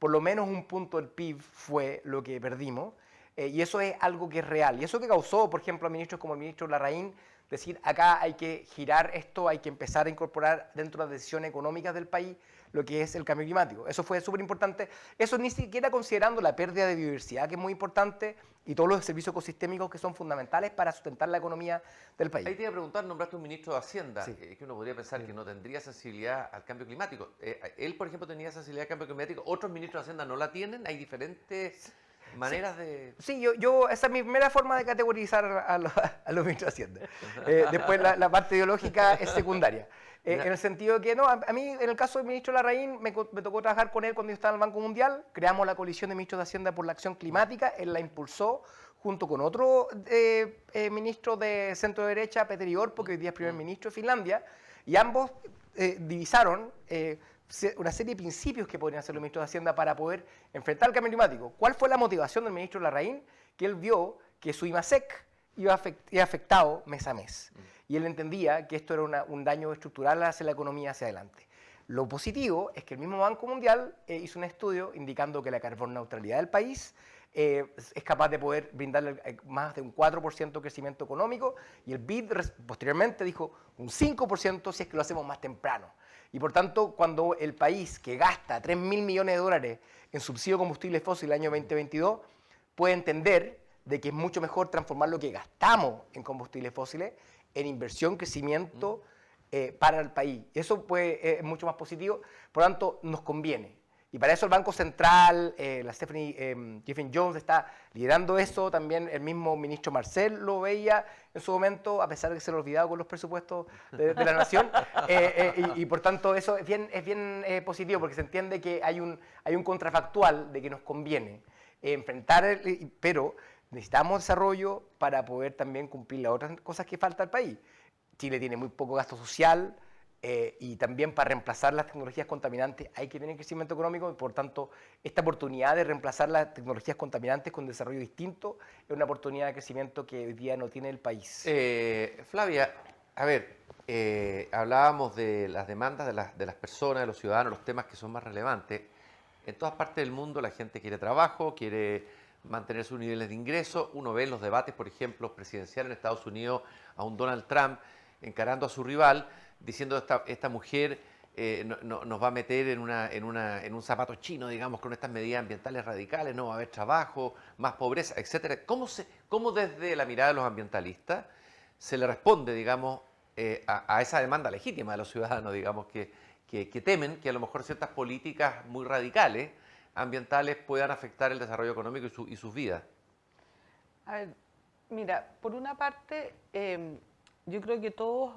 por lo menos un punto del PIB fue lo que perdimos. Y eso es algo que es real. Y eso que causó, por ejemplo, a ministros como el ministro Larraín, decir, acá hay que girar esto, hay que empezar a incorporar dentro de las decisiones económicas del país lo que es el cambio climático. Eso fue súper importante. Eso ni siquiera considerando la pérdida de biodiversidad, que es muy importante, y todos los servicios ecosistémicos que son fundamentales para sustentar la economía del país. Ahí te iba a preguntar, nombraste un ministro de Hacienda, Sí. Que uno podría pensar que no tendría sensibilidad al cambio climático. Él, por ejemplo, tenía sensibilidad al cambio climático, otros ministros de Hacienda no la tienen, hay diferentes maneras de... Sí, esa es mi primera forma de categorizar a los ministros de Hacienda. Después la parte ideológica es secundaria. En el sentido que, no, a mí, en el caso del ministro Larraín, me tocó trabajar con él cuando yo estaba en el Banco Mundial. Creamos la coalición de ministros de Hacienda por la acción climática. Él la impulsó junto con otro ministro de centro derecha, Petteri Orpo, que hoy día es primer ministro de Finlandia, y ambos divisaron una serie de principios que podrían hacer los ministros de Hacienda para poder enfrentar el cambio climático. ¿Cuál fue la motivación del ministro Larraín? Que él vio que su IMASEC iba afectado mes a mes. Y él entendía que esto era un daño estructural hacia la economía hacia adelante. Lo positivo es que el mismo Banco Mundial hizo un estudio indicando que la carbón neutralidad del país es capaz de poder brindarle más de un 4% de crecimiento económico, y el BID posteriormente dijo un 5% si es que lo hacemos más temprano. Y por tanto, cuando el país que gasta 3.000 millones de dólares en subsidio de combustibles fósiles el año 2022 puede entender de que es mucho mejor transformar lo que gastamos en combustibles fósiles en inversión, crecimiento para el país. Eso es mucho más positivo, por lo tanto nos conviene. Y para eso el Banco Central, la Stephen Jones está liderando eso, también el mismo ministro Marcel lo veía en su momento, a pesar de que se lo olvidaba con los presupuestos de la nación, y por tanto eso es bien positivo, porque se entiende que hay un contrafactual de que nos conviene enfrentar, pero necesitamos desarrollo para poder también cumplir las otras cosas que falta al país. Chile tiene muy poco gasto social, y también para reemplazar las tecnologías contaminantes hay que tener crecimiento económico, y por tanto esta oportunidad de reemplazar las tecnologías contaminantes con desarrollo distinto es una oportunidad de crecimiento que hoy día no tiene el país. Flavia, a ver, hablábamos de las demandas de las personas, de los ciudadanos, los temas que son más relevantes. En todas partes del mundo la gente quiere trabajo, quiere mantener sus niveles de ingreso. Uno ve en los debates, por ejemplo, presidenciales en Estados Unidos, a un Donald Trump encarando a su rival, diciendo esta mujer nos va a meter en un zapato chino, digamos, con estas medidas ambientales radicales, no va a haber trabajo, más pobreza, etcétera. ¿Cómo desde la mirada de los ambientalistas se le responde, digamos, a esa demanda legítima de los ciudadanos, digamos, que temen que a lo mejor ciertas políticas muy radicales ambientales puedan afectar el desarrollo económico y sus vidas? A ver, mira, por una parte, yo creo que todos,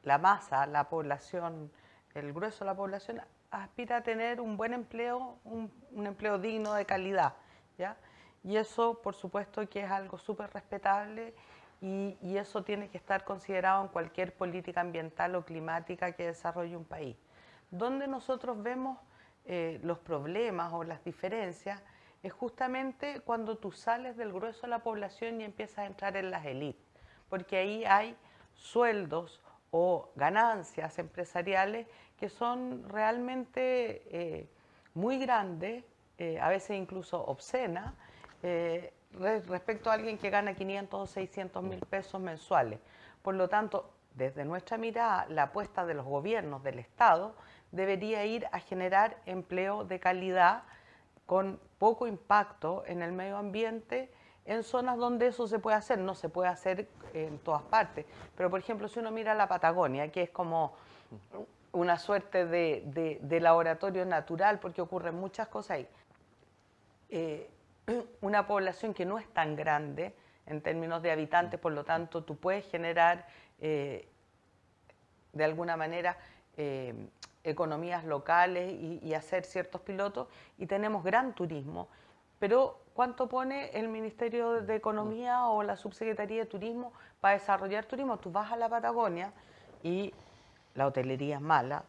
la masa, la población, el grueso de la población aspira a tener un buen empleo, un empleo digno, de calidad, ¿ya? Y eso, por supuesto, que es algo súper respetable, y eso tiene que estar considerado en cualquier política ambiental o climática que desarrolle un país. Donde nosotros vemos los problemas o las diferencias es justamente cuando tú sales del grueso de la población y empiezas a entrar en las élites, porque ahí hay sueldos o ganancias empresariales que son realmente muy grandes, a veces incluso obscenas, respecto a alguien que gana 500 o 600 mil pesos mensuales. Por lo tanto, desde nuestra mirada, la apuesta de los gobiernos, del Estado, debería ir a generar empleo de calidad con poco impacto en el medio ambiente, en zonas donde eso se puede hacer. No se puede hacer en todas partes, pero por ejemplo, si uno mira la Patagonia, que es como una suerte de laboratorio natural, porque ocurren muchas cosas ahí. Una población que no es tan grande en términos de habitantes, por lo tanto, tú puedes generar de alguna manera economías locales y hacer ciertos pilotos, y tenemos gran turismo. Pero ¿cuánto pone el Ministerio de Economía o la Subsecretaría de Turismo para desarrollar turismo? Tú vas a la Patagonia y la hotelería es mala,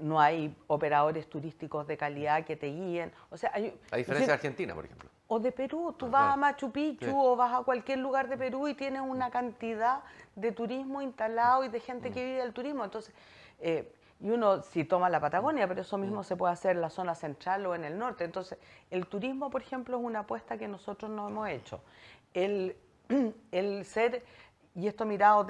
no hay operadores turísticos de calidad que te guíen. O sea, a diferencia de Argentina, por ejemplo. O de Perú, tú vas a Machu Picchu, sí, o vas a cualquier lugar de Perú y tienes una cantidad de turismo instalado y de gente que vive del turismo. Entonces, y uno si toma la Patagonia, pero eso mismo se puede hacer en la zona central o en el norte. Entonces, el turismo, por ejemplo, es una apuesta que nosotros no hemos hecho. El ser, y esto mirado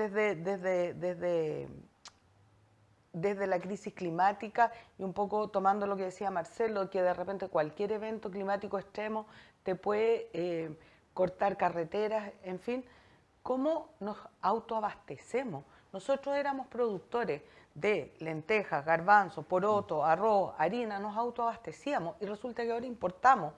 desde la crisis climática, y un poco tomando lo que decía Marcelo, que de repente cualquier evento climático extremo te puede cortar carreteras, en fin, ¿cómo nos autoabastecemos? Nosotros éramos productores de lentejas, garbanzos, poroto, arroz, harina, nos autoabastecíamos, y resulta que ahora importamos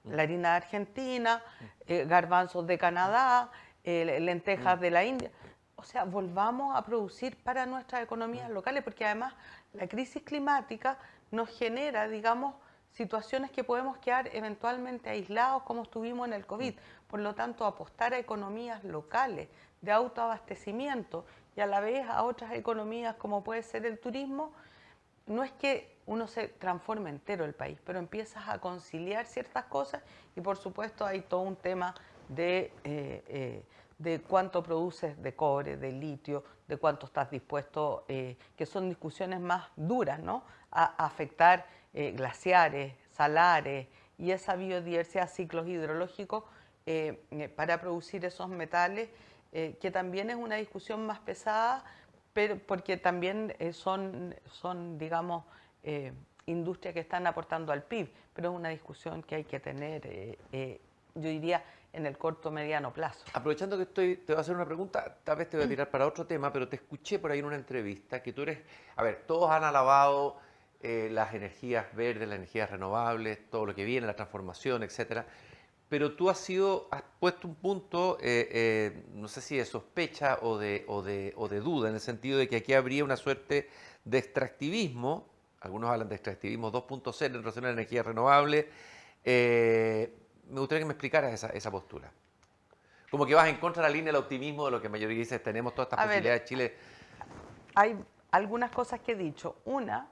la harina de Argentina, garbanzos de Canadá, lentejas de la India. O sea, volvamos a producir para nuestras economías locales, porque además la crisis climática nos genera, digamos, situaciones que podemos quedar eventualmente aislados como estuvimos en el COVID. Por lo tanto, apostar a economías locales de autoabastecimiento y a la vez a otras economías como puede ser el turismo, no es que uno se transforme entero el país, pero empiezas a conciliar ciertas cosas y por supuesto hay todo un tema de cuánto produces de cobre, de litio, de cuánto estás dispuesto, que son discusiones más duras, ¿no? A afectar glaciares, salares y esa biodiversidad, ciclos hidrológicos para producir esos metales, que también es una discusión más pesada, pero porque también son, digamos, industrias que están aportando al PIB, pero es una discusión que hay que tener, yo diría, en el corto mediano plazo. Aprovechando que te voy a hacer una pregunta, tal vez te voy a tirar para otro tema, pero te escuché por ahí en una entrevista que tú eres, a ver, todos han alabado las energías verdes, las energías renovables, todo lo que viene, la transformación, etcétera, pero tú has puesto un punto, no sé si de sospecha o de duda, en el sentido de que aquí habría una suerte de extractivismo, algunos hablan de extractivismo 2.0 en relación a la energía renovable. Me gustaría que me explicaras esa postura. Como que vas en contra de la línea del optimismo de lo que mayoría dice, tenemos todas estas posibilidades de Chile. Hay algunas cosas que he dicho. Una,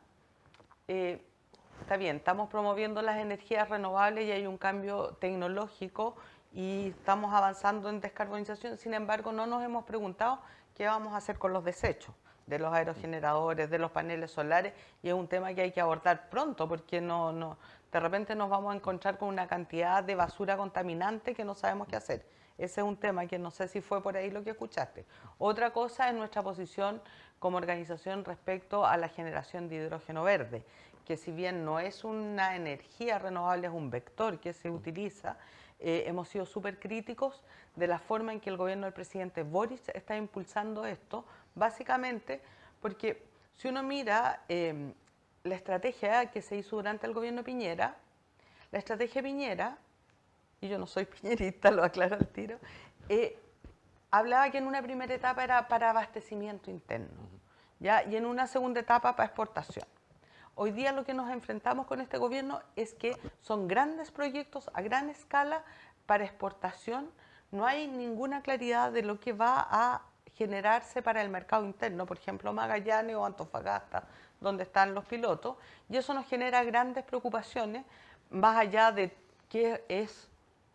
está bien, estamos promoviendo las energías renovables y hay un cambio tecnológico y estamos avanzando en descarbonización. Sin embargo, no nos hemos preguntado qué vamos a hacer con los desechos de los aerogeneradores, de los paneles solares, y es un tema que hay que abordar pronto porque de repente nos vamos a encontrar con una cantidad de basura contaminante que no sabemos qué hacer. Ese es un tema que no sé si fue por ahí lo que escuchaste. Otra cosa es nuestra posición como organización respecto a la generación de hidrógeno verde, que si bien no es una energía renovable, es un vector que se utiliza. Hemos sido súper críticos de la forma en que el gobierno del presidente Boric está impulsando esto, básicamente porque si uno mira la estrategia que se hizo durante el gobierno de Piñera, la estrategia Piñera, y yo no soy piñerista, lo aclaro al tiro, hablaba que en una primera etapa era para abastecimiento interno, ¿ya? Y en una segunda etapa para exportación. Hoy día lo que nos enfrentamos con este gobierno es que son grandes proyectos a gran escala para exportación. No hay ninguna claridad de lo que va a generarse para el mercado interno, por ejemplo Magallanes o Antofagasta, donde están los pilotos, y eso nos genera grandes preocupaciones, más allá de que es,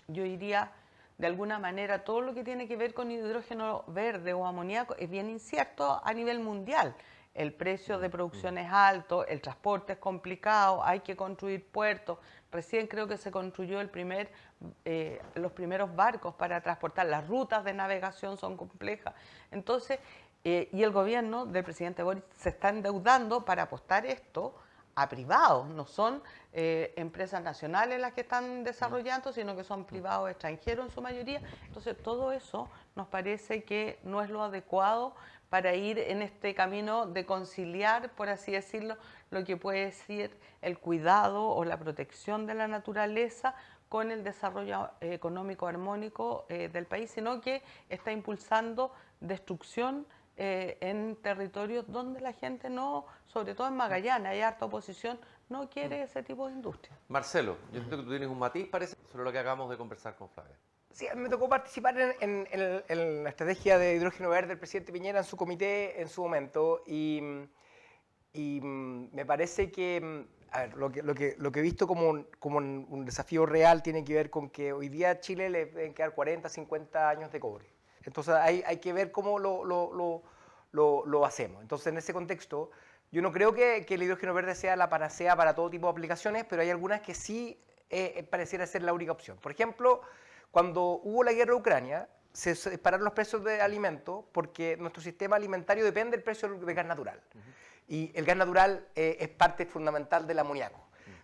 yo diría, de alguna manera todo lo que tiene que ver con hidrógeno verde o amoníaco es bien incierto a nivel mundial. El precio de producción es alto, el transporte es complicado, hay que construir puertos. Recién creo que se construyó los primeros barcos para transportar. Las rutas de navegación son complejas. Entonces, y el gobierno del presidente Boric se está endeudando para apostar esto a privados. No son empresas nacionales las que están desarrollando, sino que son privados extranjeros en su mayoría. Entonces, todo eso nos parece que no es lo adecuado para ir en este camino de conciliar, por así decirlo, lo que puede ser el cuidado o la protección de la naturaleza con el desarrollo económico armónico del país, sino que está impulsando destrucción en territorios donde la gente no, sobre todo en Magallanes, hay harta oposición, no quiere ese tipo de industria. Marcelo, yo entiendo que tú tienes un matiz, parece, sobre lo que acabamos de conversar con Flavia. Sí, me tocó participar en la estrategia de hidrógeno verde del presidente Piñera en su comité en su momento y me parece que, a ver, lo que he visto como un desafío real tiene que ver con que hoy día a Chile le deben quedar 40, 50 años de cobre. Entonces hay que ver cómo lo hacemos. Entonces en ese contexto yo no creo que el hidrógeno verde sea la panacea para todo tipo de aplicaciones, pero hay algunas que sí pareciera ser la única opción. Por ejemplo, cuando hubo la guerra de Ucrania, se dispararon los precios de alimentos porque nuestro sistema alimentario depende del precio del gas natural. Y el gas natural es parte fundamental del amoníaco.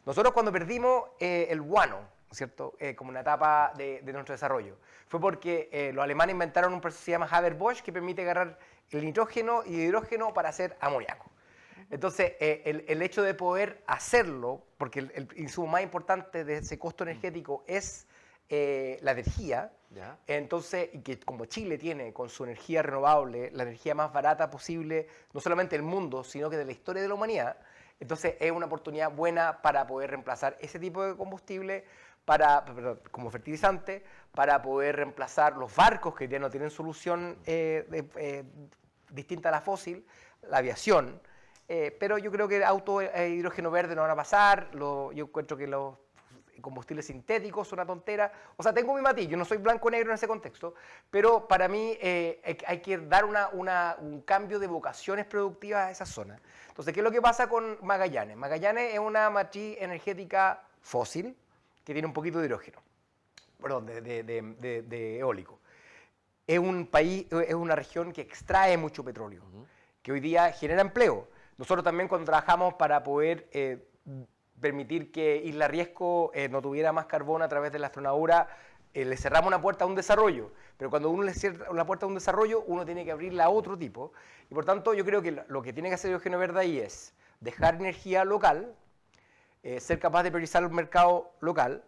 Nosotros cuando perdimos el guano, ¿cierto? Como una etapa de nuestro desarrollo, fue porque los alemanes inventaron un proceso que se llama Haber-Bosch que permite agarrar el nitrógeno y el hidrógeno para hacer amoníaco. Entonces, el hecho de poder hacerlo, porque el insumo más importante de ese costo energético es la energía, ¿Ya? entonces, y que como Chile tiene con su energía renovable la energía más barata posible, no solamente del mundo, sino que de la historia de la humanidad, entonces es una oportunidad buena para poder reemplazar ese tipo de combustible como fertilizante, para poder reemplazar los barcos que ya no tienen solución distinta a la fósil, la aviación, pero yo creo que auto hidrógeno verde no van a pasar, yo encuentro que los combustibles sintéticos son una tontera, o sea, tengo mi matiz, yo no soy blanco-negro en ese contexto, pero para mí hay que dar un cambio de vocaciones productivas a esa zona. Entonces, ¿qué es lo que pasa con Magallanes? Magallanes es una matriz energética fósil que tiene un poquito de hidrógeno, perdón, de eólico. Es un país, es una región que extrae mucho petróleo, que hoy día genera empleo. Nosotros también cuando trabajamos para poder permitir que Isla Riesco no tuviera más carbón a través de la astronadura, le cerramos una puerta a un desarrollo, pero cuando uno le cierra una puerta a un desarrollo, uno tiene que abrirla a otro tipo, y por tanto yo creo que lo que tiene que hacer Hidrógeno Verde ahí es dejar energía local, ser capaz de priorizar el mercado local,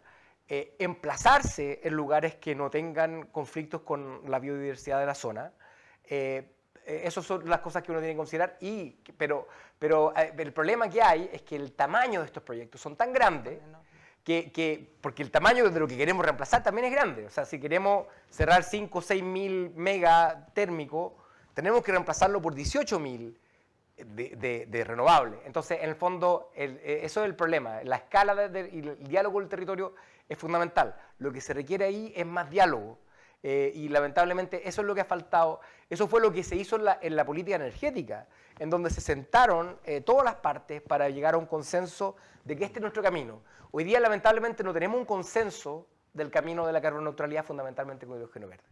emplazarse en lugares que no tengan conflictos con la biodiversidad de la zona. Esas son las cosas que uno tiene que considerar, pero el problema que hay es que el tamaño de estos proyectos son tan grandes porque el tamaño de lo que queremos reemplazar también es grande. O sea, si queremos cerrar 5 o 6 mil mega térmicos, tenemos que reemplazarlo por 18.000 de renovable. Entonces, en el fondo, eso es el problema. La escala y el diálogo con el territorio es fundamental. Lo que se requiere ahí es más diálogo. Y lamentablemente eso es lo que ha faltado. Eso fue lo que se hizo en la política energética, en donde se sentaron todas las partes para llegar a un consenso de que este es nuestro camino. Hoy día lamentablemente no tenemos un consenso del camino de la carboneutralidad fundamentalmente con hidrógeno verde.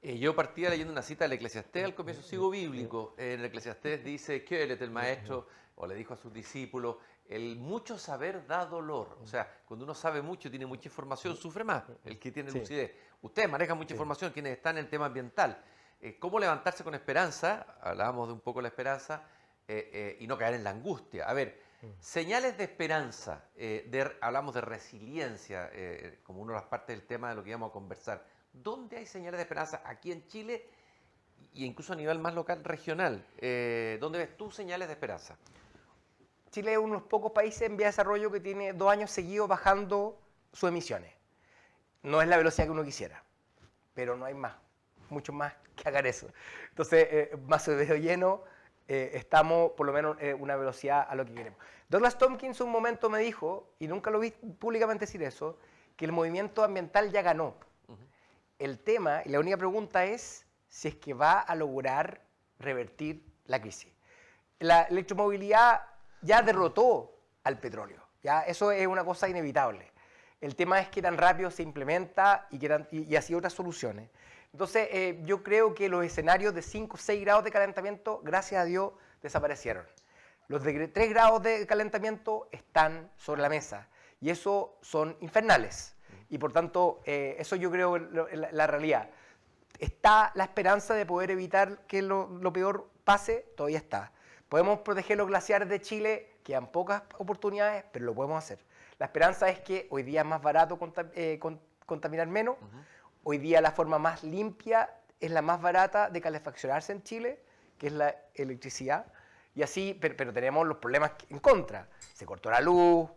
Yo partía leyendo una cita del Eclesiastés, al comienzo sigo bíblico. En el Eclesiastés dice que el maestro, o le dijo a sus discípulos, el mucho saber da dolor. O sea, cuando uno sabe mucho, tiene mucha información, sufre más el que tiene lucidez. Ustedes manejan mucha información, quienes están en el tema ambiental. ¿Cómo levantarse con esperanza? Hablábamos de un poco la esperanza y no caer en la angustia. A ver, señales de esperanza, hablamos de resiliencia, como una de las partes del tema de lo que íbamos a conversar. ¿Dónde hay señales de esperanza aquí en Chile e incluso a nivel más local, regional? ¿Dónde ves tú señales de esperanza? Chile es uno de los pocos países en vía de desarrollo que tiene 2 años seguidos bajando sus emisiones. No es la velocidad que uno quisiera, pero no hay más, mucho más que hacer eso. Entonces, más de dedo lleno, estamos por lo menos una velocidad a lo que queremos. Douglas Tompkins un momento me dijo, y nunca lo vi públicamente decir eso, que el movimiento ambiental ya ganó. El tema, y la única pregunta es si es que va a lograr revertir la crisis. La electromovilidad ya derrotó al petróleo, ¿ya? Eso es una cosa inevitable. El tema es qué tan rápido se implementa y así otras soluciones. Entonces, yo creo que los escenarios de 5 o 6 grados de calentamiento, gracias a Dios, desaparecieron. Los de 3 grados de calentamiento están sobre la mesa y eso son infernales. Y por tanto, eso yo creo la realidad. ¿Está la esperanza de poder evitar que lo peor pase? Todavía está. Podemos proteger los glaciares de Chile, quedan pocas oportunidades, pero lo podemos hacer. La esperanza es que hoy día es más barato contaminar menos. Hoy día la forma más limpia es la más barata de calefaccionarse en Chile, que es la electricidad. Y así, pero tenemos los problemas en contra. Se cortó la luz,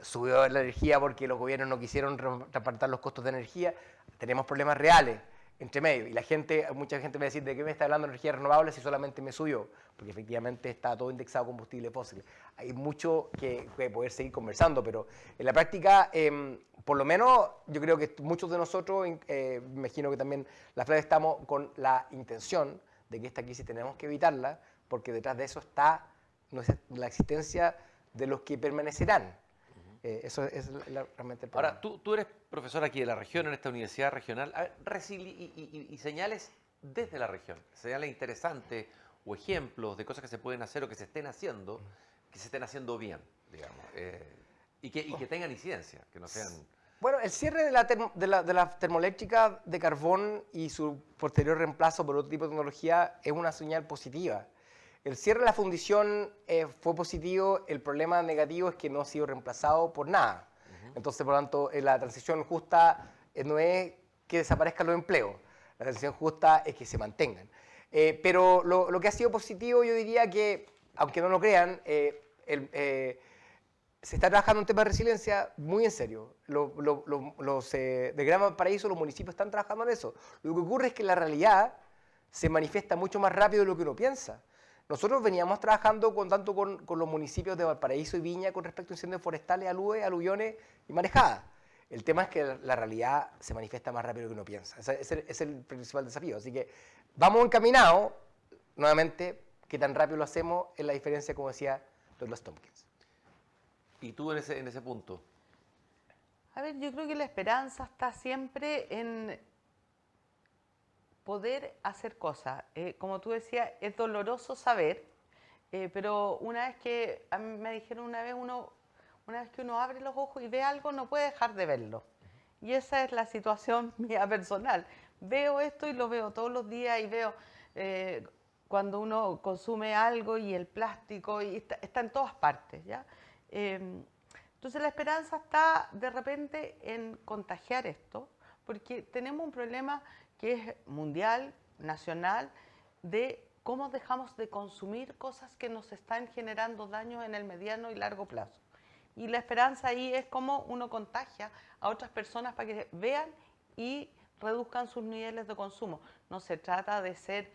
subió la energía porque los gobiernos no quisieron repartir los costos de energía. Tenemos problemas reales entre medio. Y mucha gente me va a decir, ¿de qué me está hablando de energía renovable si solamente me subió? Porque efectivamente está todo indexado a combustible fósil. Hay mucho que poder seguir conversando, pero en la práctica, por lo menos, yo creo que muchos de nosotros, me imagino que también la FLAD estamos con la intención de que esta crisis tenemos que evitarla, porque detrás de eso está la existencia de los que permanecerán. Eso es realmente el problema. Ahora, tú eres profesor aquí de la región, en esta universidad regional, a ver, y señales desde la región, señales interesantes o ejemplos de cosas que se pueden hacer o que se estén haciendo bien, digamos, y que tengan incidencia, que no sean... Bueno, el cierre de la termoeléctrica de carbón y su posterior reemplazo por otro tipo de tecnología es una señal positiva. El cierre de la fundición fue positivo, el problema negativo es que no ha sido reemplazado por nada. Entonces, por lo tanto, la transición justa no es que desaparezcan los empleos, la transición justa es que se mantengan. Pero lo que ha sido positivo, yo diría que, aunque no lo crean, se está trabajando un tema de resiliencia muy en serio. Los de Gran Valparaíso, los municipios están trabajando en eso. Lo que ocurre es que la realidad se manifiesta mucho más rápido de lo que uno piensa. Nosotros veníamos trabajando tanto con los municipios de Valparaíso y Viña con respecto a incendios forestales, aludes, aluviones y marejadas. El tema es que la realidad se manifiesta más rápido de lo que uno piensa. Ese es el principal desafío. Así que vamos encaminados, nuevamente, qué tan rápido lo hacemos es la diferencia, como decía Douglas Tompkins. ¿Y tú en ese punto? A ver, yo creo que la esperanza está siempre en poder hacer cosas. Como tú decías, es doloroso saber, pero una vez que, a mí me dijeron una vez que uno abre los ojos y ve algo, no puede dejar de verlo. Y esa es la situación mía personal. Veo esto y lo veo todos los días y veo cuando uno consume algo y el plástico y está en todas partes, ¿ya? Entonces la esperanza está de repente en contagiar esto, porque tenemos un problema que es mundial, nacional, de cómo dejamos de consumir cosas que nos están generando daños en el mediano y largo plazo. Y la esperanza ahí es cómo uno contagia a otras personas para que vean y reduzcan sus niveles de consumo. No se trata de ser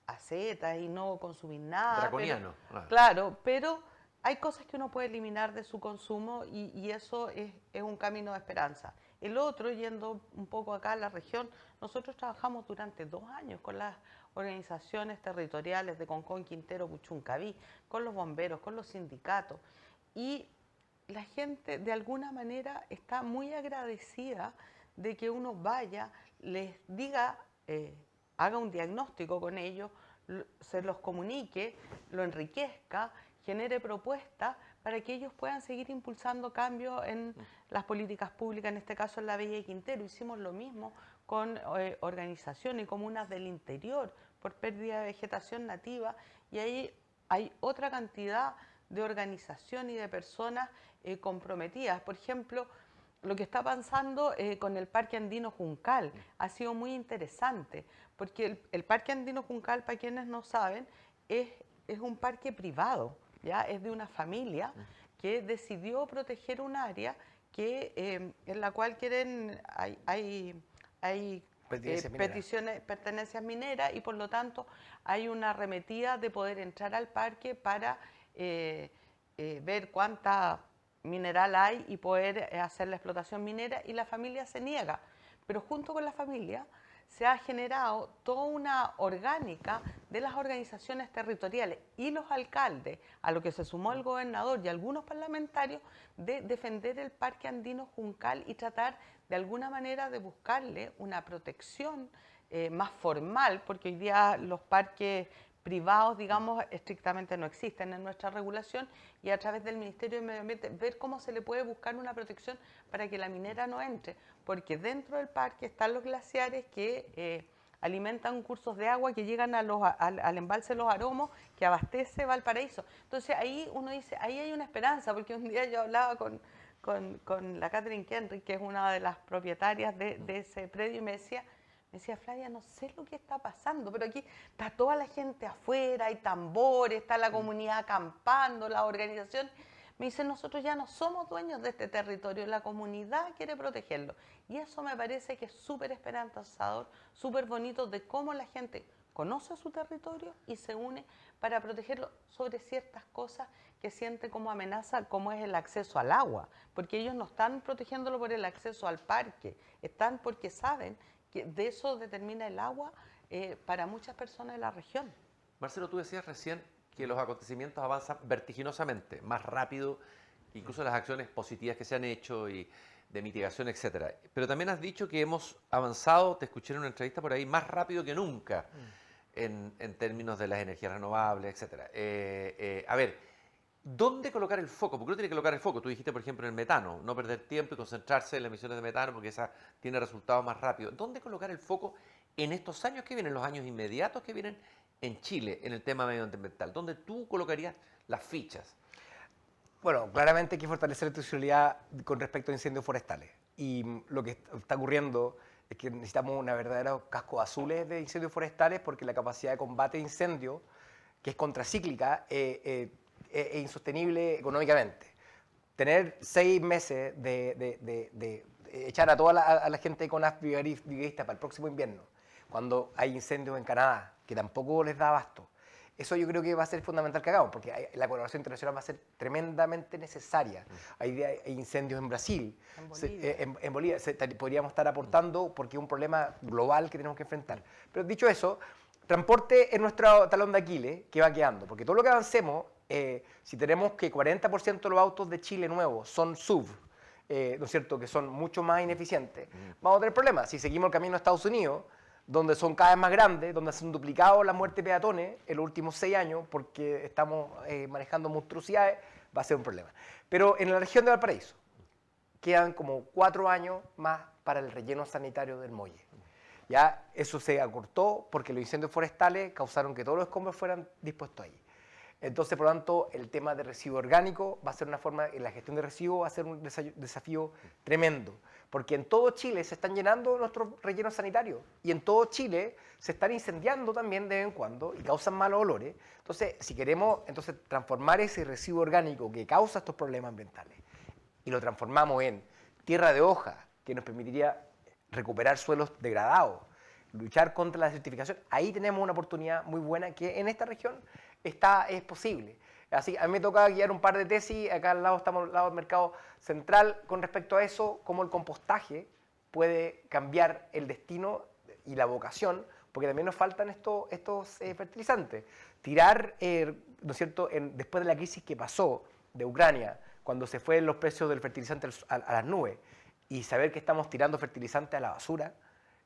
ascetas y no consumir nada. Draconiano. Claro, pero hay cosas que uno puede eliminar de su consumo y eso es un camino de esperanza. El otro, yendo un poco acá a la región, nosotros trabajamos durante 2 años con las organizaciones territoriales de Concón, Quintero, Puchuncaví, con los bomberos, con los sindicatos. Y la gente de alguna manera está muy agradecida de que uno vaya, les diga, haga un diagnóstico con ellos, se los comunique, lo enriquezca, genere propuestas para que ellos puedan seguir impulsando cambios en las políticas públicas, en este caso en la Bella de Quintero. Hicimos lo mismo con organizaciones y comunas del interior por pérdida de vegetación nativa y ahí hay otra cantidad de organizaciones y de personas comprometidas. Por ejemplo, lo que está pasando con el Parque Andino Juncal ha sido muy interesante, porque el Parque Andino Juncal, para quienes no saben, es un parque privado, ¿ya? Es de una familia que decidió proteger un área que, en la cual hay pertenencias mineras y por lo tanto hay una arremetida de poder entrar al parque para ver cuánta mineral hay y poder hacer la explotación minera y la familia se niega. Pero junto con la familia se ha generado toda una orgánica de las organizaciones territoriales y los alcaldes, a lo que se sumó el gobernador y algunos parlamentarios, de defender el Parque Andino Juncal y tratar de alguna manera de buscarle una protección más formal, porque hoy día los parques privados, digamos, estrictamente no existen en nuestra regulación y a través del Ministerio de Medio Ambiente ver cómo se le puede buscar una protección para que la minera no entre, porque dentro del parque están los glaciares que alimentan cursos de agua que llegan al embalse Los Aromos que abastece Valparaíso. Entonces ahí uno dice, ahí hay una esperanza, porque un día yo hablaba con la Catherine Kenry, que es una de las propietarias de ese predio, y me decía, Flavia, no sé lo que está pasando, pero aquí está toda la gente afuera, hay tambores, está la comunidad acampando, la organización. Me dice, nosotros ya no somos dueños de este territorio, la comunidad quiere protegerlo. Y eso me parece que es súper esperanzador, súper bonito de cómo la gente conoce su territorio y se une para protegerlo sobre ciertas cosas que siente como amenaza, como es el acceso al agua. Porque ellos no están protegiéndolo por el acceso al parque, están porque saben que de eso determina el agua para muchas personas de la región. Marcelo, tú decías recién que los acontecimientos avanzan vertiginosamente, más rápido, incluso las acciones positivas que se han hecho y de mitigación, etcétera. Pero también has dicho que hemos avanzado, te escuché en una entrevista por ahí, más rápido que nunca en términos de las energías renovables, etcétera. A ver, ¿dónde colocar el foco? Porque uno tiene que colocar el foco. Tú dijiste, por ejemplo, en el metano, no perder tiempo y concentrarse en las emisiones de metano porque esa tiene resultados más rápidos. ¿Dónde colocar el foco en estos años que vienen, los años inmediatos que vienen, en Chile en el tema medioambiental? ¿Dónde tú colocarías las fichas? Bueno, claramente hay que fortalecer la institucionalidad con respecto a incendios forestales. Y lo que está ocurriendo es que necesitamos una verdadera casco azules de incendios forestales porque la capacidad de combate de incendios, que es contracíclica, es insostenible económicamente. Tener 6 meses de echar a toda la gente con brigadistas para el próximo invierno, cuando hay incendios en Canadá, que tampoco les da abasto. Eso yo creo que va a ser fundamental que hagamos, porque la colaboración internacional va a ser tremendamente necesaria. Hay incendios en Brasil, en Bolivia podríamos estar aportando porque es un problema global que tenemos que enfrentar. Pero dicho eso, transporte es nuestro talón de Aquiles que va quedando, porque todo lo que avancemos, si tenemos que 40% de los autos de Chile nuevos son SUV, ¿no es cierto?, que son mucho más ineficientes, vamos a tener problemas. Si seguimos el camino a Estados Unidos, donde son cada vez más grandes, donde se han duplicado la muerte de peatones en los últimos 6 años, porque estamos manejando monstruosidades, va a ser un problema. Pero en la región de Valparaíso, quedan como 4 años más para el relleno sanitario del Molle. Ya eso se acortó porque los incendios forestales causaron que todos los escombros fueran dispuestos ahí. Entonces, por lo tanto, el tema de residuo orgánico va a ser una forma, la gestión de residuos va a ser un desafío tremendo, porque en todo Chile se están llenando nuestros rellenos sanitarios y en todo Chile se están incendiando también de vez en cuando y causan malos olores. Entonces, si queremos transformar ese residuo orgánico que causa estos problemas ambientales y lo transformamos en tierra de hoja, que nos permitiría recuperar suelos degradados, luchar contra la desertificación, ahí tenemos una oportunidad muy buena que en esta región es posible. Así, a mí me toca guiar un par de tesis, acá al lado estamos al lado del mercado central, con respecto a eso, cómo el compostaje puede cambiar el destino y la vocación, porque también nos faltan estos fertilizantes. Tirar, ¿no es cierto?, después de la crisis que pasó de Ucrania, cuando se fueron los precios del fertilizante a las nubes, y saber que estamos tirando fertilizante a la basura,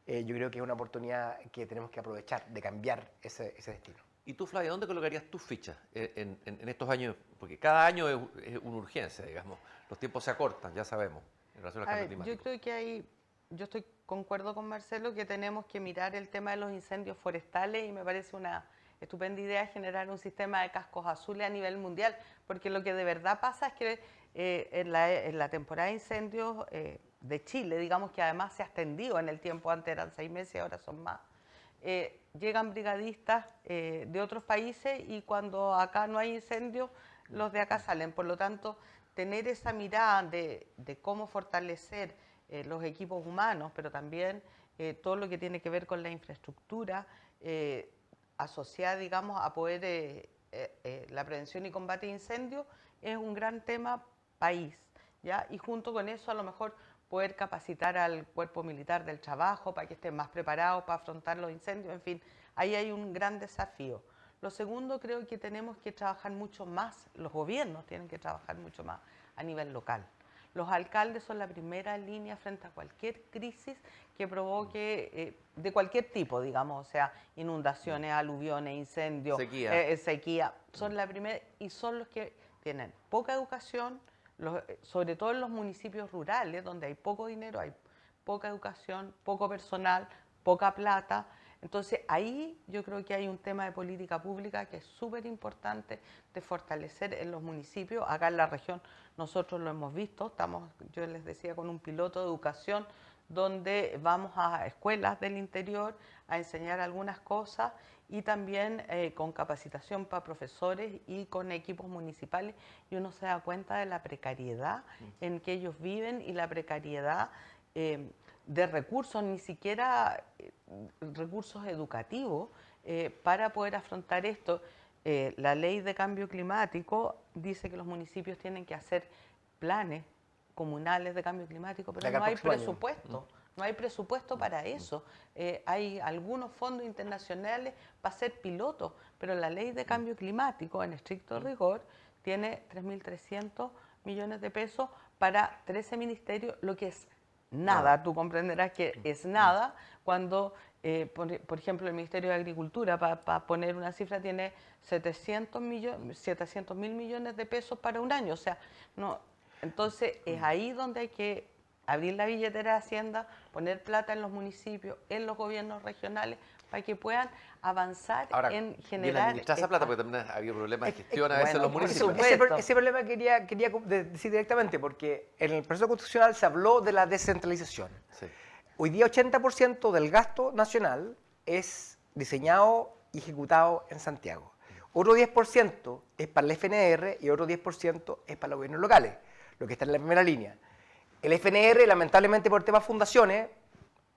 yo creo que es una oportunidad que tenemos que aprovechar de cambiar ese destino. ¿Y tú, Flavia, dónde colocarías tus fichas en estos años? Porque cada año es una urgencia, digamos. Los tiempos se acortan, ya sabemos, en relación al cambio climático. Yo creo que concuerdo con Marcelo que tenemos que mirar el tema de los incendios forestales y me parece una estupenda idea generar un sistema de cascos azules a nivel mundial, porque lo que de verdad pasa es que en la temporada de incendios de Chile, digamos que además se ha extendido en el tiempo, antes eran 6 meses, ahora son más, llegan brigadistas de otros países y cuando acá no hay incendios, los de acá salen. Por lo tanto, tener esa mirada de cómo fortalecer los equipos humanos, pero también todo lo que tiene que ver con la infraestructura asociada, digamos, a poder la prevención y combate de incendios, es un gran tema país, ¿ya? Y junto con eso, a lo mejor, poder capacitar al cuerpo militar del trabajo para que estén más preparados para afrontar los incendios, en fin, ahí hay un gran desafío. Lo segundo, creo que tenemos que trabajar mucho más, los gobiernos tienen que trabajar mucho más a nivel local. Los alcaldes son la primera línea frente a cualquier crisis que provoque, de cualquier tipo, digamos, o sea, inundaciones, aluviones, incendios, sequía, son la primera y son los que tienen poca educación, sobre todo en los municipios rurales, donde hay poco dinero, hay poca educación, poco personal, poca plata. Entonces ahí yo creo que hay un tema de política pública que es súper importante de fortalecer en los municipios. Acá en la región nosotros lo hemos visto, estamos, yo les decía, con un piloto de educación donde vamos a escuelas del interior a enseñar algunas cosas y también con capacitación para profesores y con equipos municipales, y uno se da cuenta de la precariedad en que ellos viven y la precariedad de recursos, ni siquiera recursos educativos para poder afrontar esto. La ley de cambio climático dice que los municipios tienen que hacer planes comunales de cambio climático, pero no hay presupuesto. No hay presupuesto para eso. Hay algunos fondos internacionales para hacer pilotos, pero la ley de cambio climático, en estricto rigor, tiene 3.300 millones de pesos para 13 ministerios, lo que es nada. Tú comprenderás que es nada cuando, por ejemplo, el Ministerio de Agricultura, para poner una cifra, tiene 700.000 millones de pesos para un año. O sea, no. Entonces, es ahí donde hay que abrir la billetera de Hacienda, poner plata en los municipios, en los gobiernos regionales, para que puedan avanzar Ahora, en y generar... administrar esa plata, porque también ha habido problemas de gestión a veces en bueno, los por municipios. supuesto. Ese problema quería decir directamente, porque en el proceso constitucional se habló de la descentralización. Sí. Hoy día 80% del gasto nacional es diseñado y ejecutado en Santiago. Otro 10% es para el FNR y otro 10% es para los gobiernos locales, lo que está en la primera línea. El FNR, lamentablemente por temas fundaciones,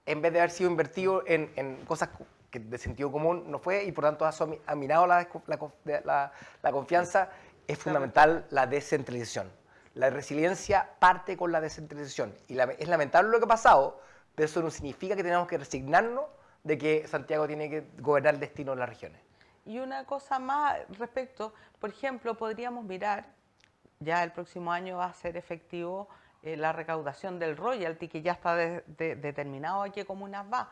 en vez de haber sido invertido en cosas que de sentido común no fue, y por tanto ha minado la confianza, es fundamental la descentralización. La resiliencia parte con la descentralización. Y es lamentable lo que ha pasado, pero eso no significa que tenemos que resignarnos de que Santiago tiene que gobernar el destino de las regiones. Y una cosa más respecto, por ejemplo, podríamos mirar, ya el próximo año va a ser efectivo la recaudación del royalty, que ya está determinado a qué comunas va.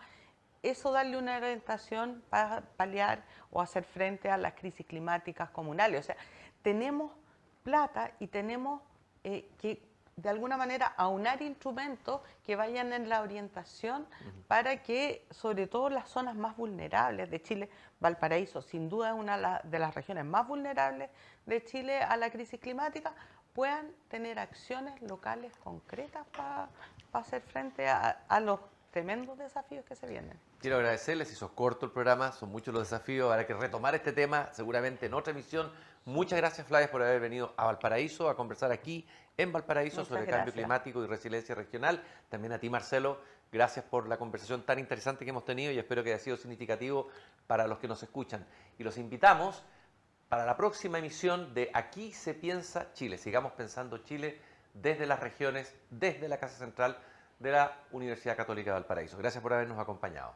Eso darle una orientación para paliar o hacer frente a las crisis climáticas comunales. O sea, tenemos plata y tenemos que de alguna manera aunar instrumentos que vayan en la orientación para que, sobre todo las zonas más vulnerables de Chile, Valparaíso sin duda es una de las regiones más vulnerables de Chile a la crisis climática, puedan tener acciones locales concretas para hacer frente a los tremendos desafíos que se vienen. Quiero agradecerles, hizo corto el programa, son muchos los desafíos, habrá que retomar este tema seguramente en otra emisión. Muchas gracias, Flavia, por haber venido a Valparaíso a conversar aquí en Valparaíso Muchas sobre gracias. cambio climático y resiliencia regional. También a ti, Marcelo, gracias por la conversación tan interesante que hemos tenido y espero que haya sido significativo para los que nos escuchan. Y los invitamos para la próxima emisión de Aquí se piensa Chile. Sigamos pensando Chile desde las regiones, desde la Casa Central de la Universidad Católica de Valparaíso. Gracias por habernos acompañado.